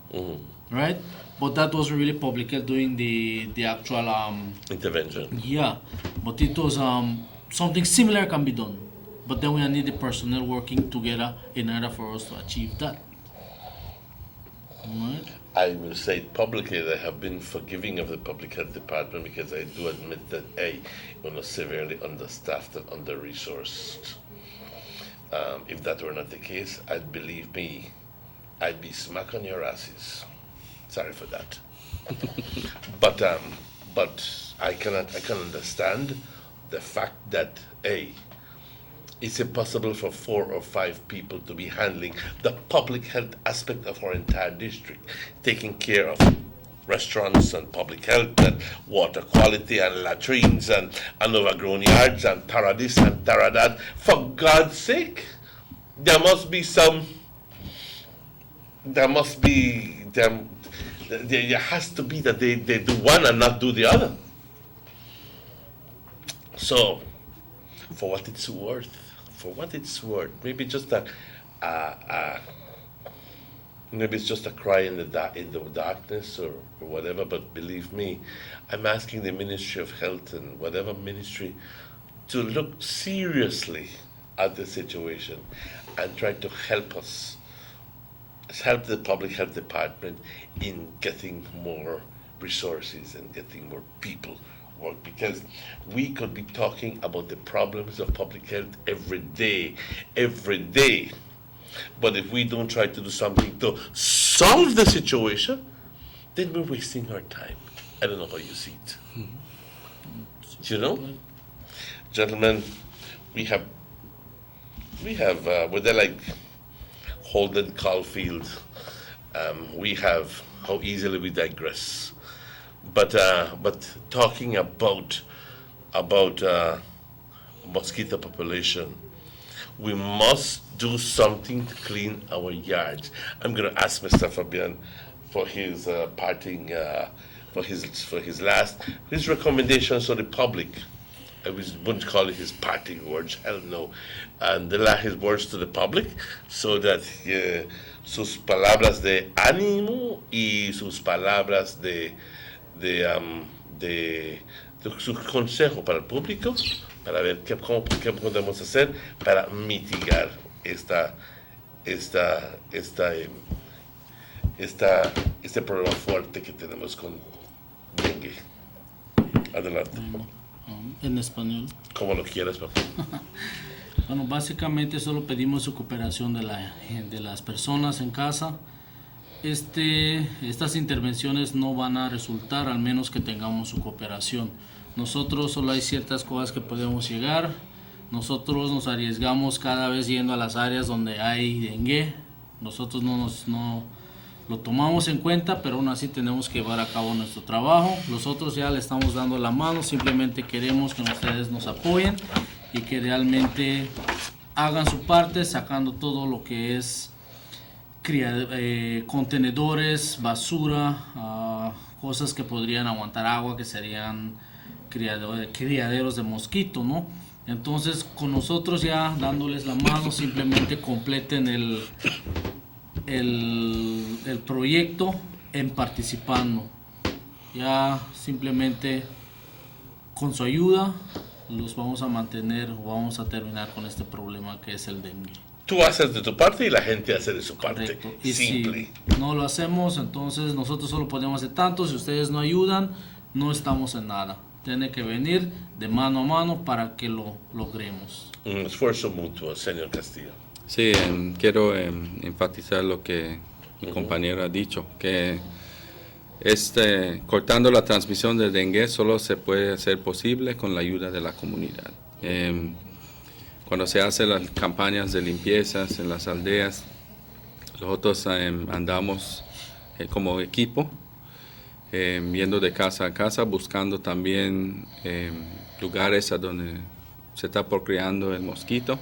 right? But that wasn't really public health doing the actual intervention. Yeah, but it was something similar can be done. But then we need the personnel working together in order for us to achieve that. Right? I will say it publicly that I have been forgiving of the public health department because I do admit that we're severely understaffed and under-resourced. If that were not the case, believe me, I'd be smack on your asses. Sorry for that. but I can understand the fact that it's impossible for 4 or 5 people to be handling the public health aspect of our entire district, taking care of restaurants and public health and water quality and latrines and overgrown yards and tara this and tara that. For God's sake, there has to be that they do one and not do the other. So, for what it's worth, maybe just maybe it's just a cry in the darkness or whatever. But believe me, I'm asking the Ministry of Health and whatever ministry to look seriously at the situation and try to help the public health department in getting more resources and getting more people work, because we could be talking about the problems of public health every day. But if we don't try to do something to solve the situation, then we're wasting our time. I don't know how you see it. You know? Gentlemen, we're there like Holden Caulfield. We have how easily we digress. But talking about mosquito population, we must do something to clean our yards. I'm going to ask Mr. Fabian for his parting, for his recommendations to the public. I wouldn't call it his parting words, hell no, and his words to the public, so that sus palabras de ánimo y sus palabras de su consejo para el público, para ver qué podemos hacer para mitigar este problema fuerte que tenemos con dengue. Adelante. En español. Como lo quieras, papá. Bueno, básicamente solo pedimos su cooperación de las personas en casa. Estas intervenciones no van a resultar al menos que tengamos su cooperación. Nosotros solo hay ciertas cosas que podemos llegar. Nosotros nos arriesgamos cada vez yendo a las áreas donde hay dengue, nosotros no lo tomamos en cuenta, pero aún así tenemos que llevar a cabo nuestro trabajo. Nosotros ya le estamos dando la mano, simplemente queremos que ustedes nos apoyen y que realmente hagan su parte sacando todo lo que es contenedores, basura, cosas que podrían aguantar agua, que serían criaderos de mosquito, ¿no? Entonces, con nosotros ya dándoles la mano, simplemente completen el proyecto en participando. Ya simplemente con su ayuda los vamos a mantener o vamos a terminar con este problema que es el dengue. Tú haces de tu parte y la gente hace de su parte. Correcto. Y simple. si no lo hacemos, entonces nosotros solo podemos hacer tanto. Si ustedes no ayudan, no estamos en nada. Tiene que venir de mano a mano para que lo logremos. Un esfuerzo mutuo, señor Castillo. Sí, quiero enfatizar lo que mi compañero ha dicho, que cortando la transmisión del dengue solo se puede hacer posible con la ayuda de la comunidad. Cuando se hacen las campañas de limpiezas en las aldeas, nosotros andamos como equipo, yendo de casa a casa, buscando también lugares a donde se está procreando el mosquito.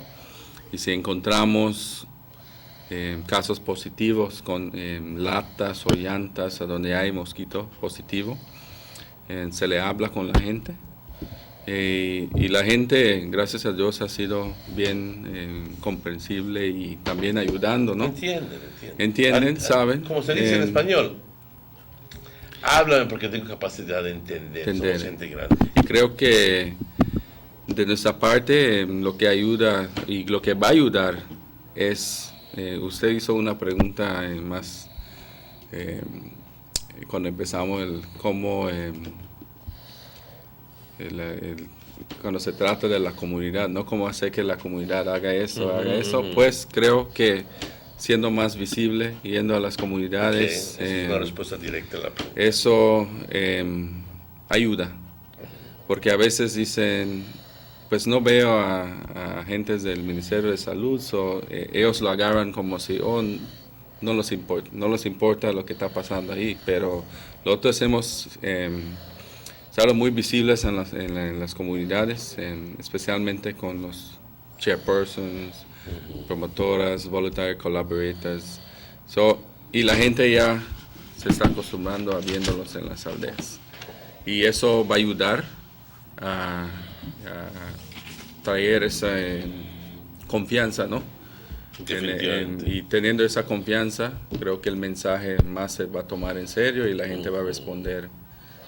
Y si encontramos casos positivos con latas o llantas a donde hay mosquito positivo, se le habla con la gente. Y la gente, gracias a Dios, ha sido bien comprensible y también ayudando, ¿no? Entienden, saben. Como se dice en español, háblame porque tengo capacidad de entender. Somos gente grande. Y creo que de nuestra parte, lo que ayuda y lo que va a ayudar es, usted hizo una pregunta más cuando empezamos cuando se trata de la comunidad, ¿no? Cómo hacer que la comunidad haga eso, pues creo que siendo más visible, yendo a las comunidades, es una respuesta directa a la pregunta. Eso ayuda, porque a veces dicen, pues no veo a agentes del Ministerio de Salud, ellos lo agarran como si no les importa lo que está pasando ahí, pero nosotros hemos estado muy visibles en las comunidades, especialmente con los chairpersons, promotoras, voluntary collaborators, y la gente ya se está acostumbrando a viéndolos en las aldeas, y eso va a ayudar a traer esa confianza, ¿no? Y teniendo esa confianza, creo que el mensaje más se va a tomar en serio y la gente va a responder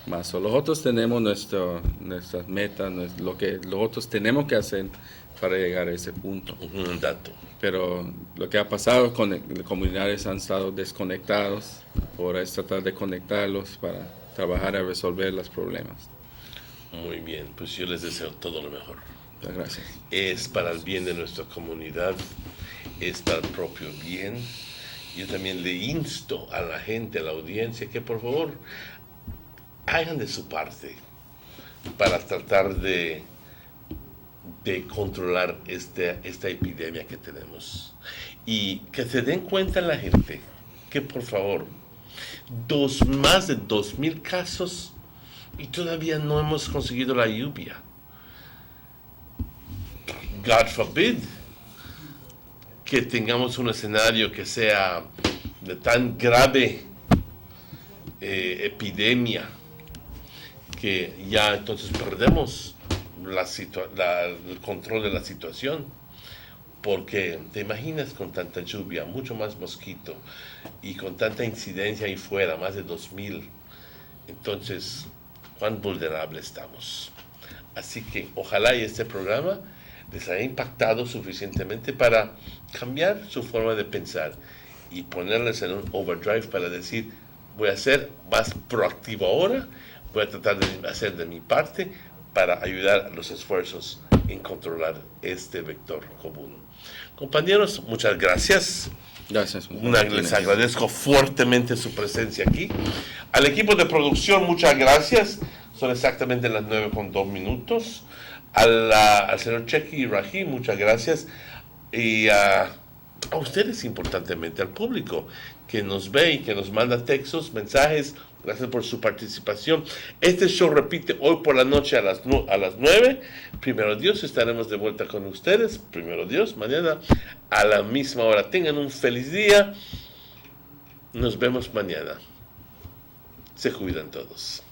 más. Nosotros tenemos nuestras metas, lo que nosotros tenemos que hacer para llegar a ese punto. Un dato. Pero lo que ha pasado con las comunidades han estado desconectados, ahora es tratar de conectarlos para trabajar a resolver los problemas. Muy bien, pues yo les deseo todo lo mejor. Muchas gracias. Es para el bien de nuestra comunidad, es para el propio bien. Yo también le insto a la gente, a la audiencia, que por favor hagan de su parte para tratar de controlar esta epidemia que tenemos. Y que se den cuenta la gente que por favor, más de 2,000 casos y todavía no hemos conseguido la lluvia. God forbid que tengamos un escenario que sea de tan grave epidemia que ya entonces perdemos el control de la situación, porque te imaginas con tanta lluvia, mucho más mosquito y con tanta incidencia ahí fuera, más de 2,000, entonces cuán vulnerable estamos. Así que ojalá y este programa les haya impactado suficientemente para cambiar su forma de pensar y ponerles en un overdrive para decir, voy a ser más proactivo ahora, voy a tratar de hacer de mi parte para ayudar a los esfuerzos en controlar este vector común. Compañeros, muchas gracias. Gracias. Les agradezco fuertemente su presencia aquí. Al equipo de producción, muchas gracias. Son exactamente las 9:02. Al señor Chequi y Raji, muchas gracias. Y a ustedes importantemente, al público que nos ve y que nos manda textos, mensajes. Gracias por su participación. Este show repite hoy por la noche a las 9. Primero Dios, estaremos de vuelta con ustedes. Primero Dios, mañana a la misma hora. Tengan un feliz día. Nos vemos mañana. Se cuidan todos.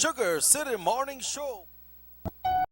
Sugar City Morning Show.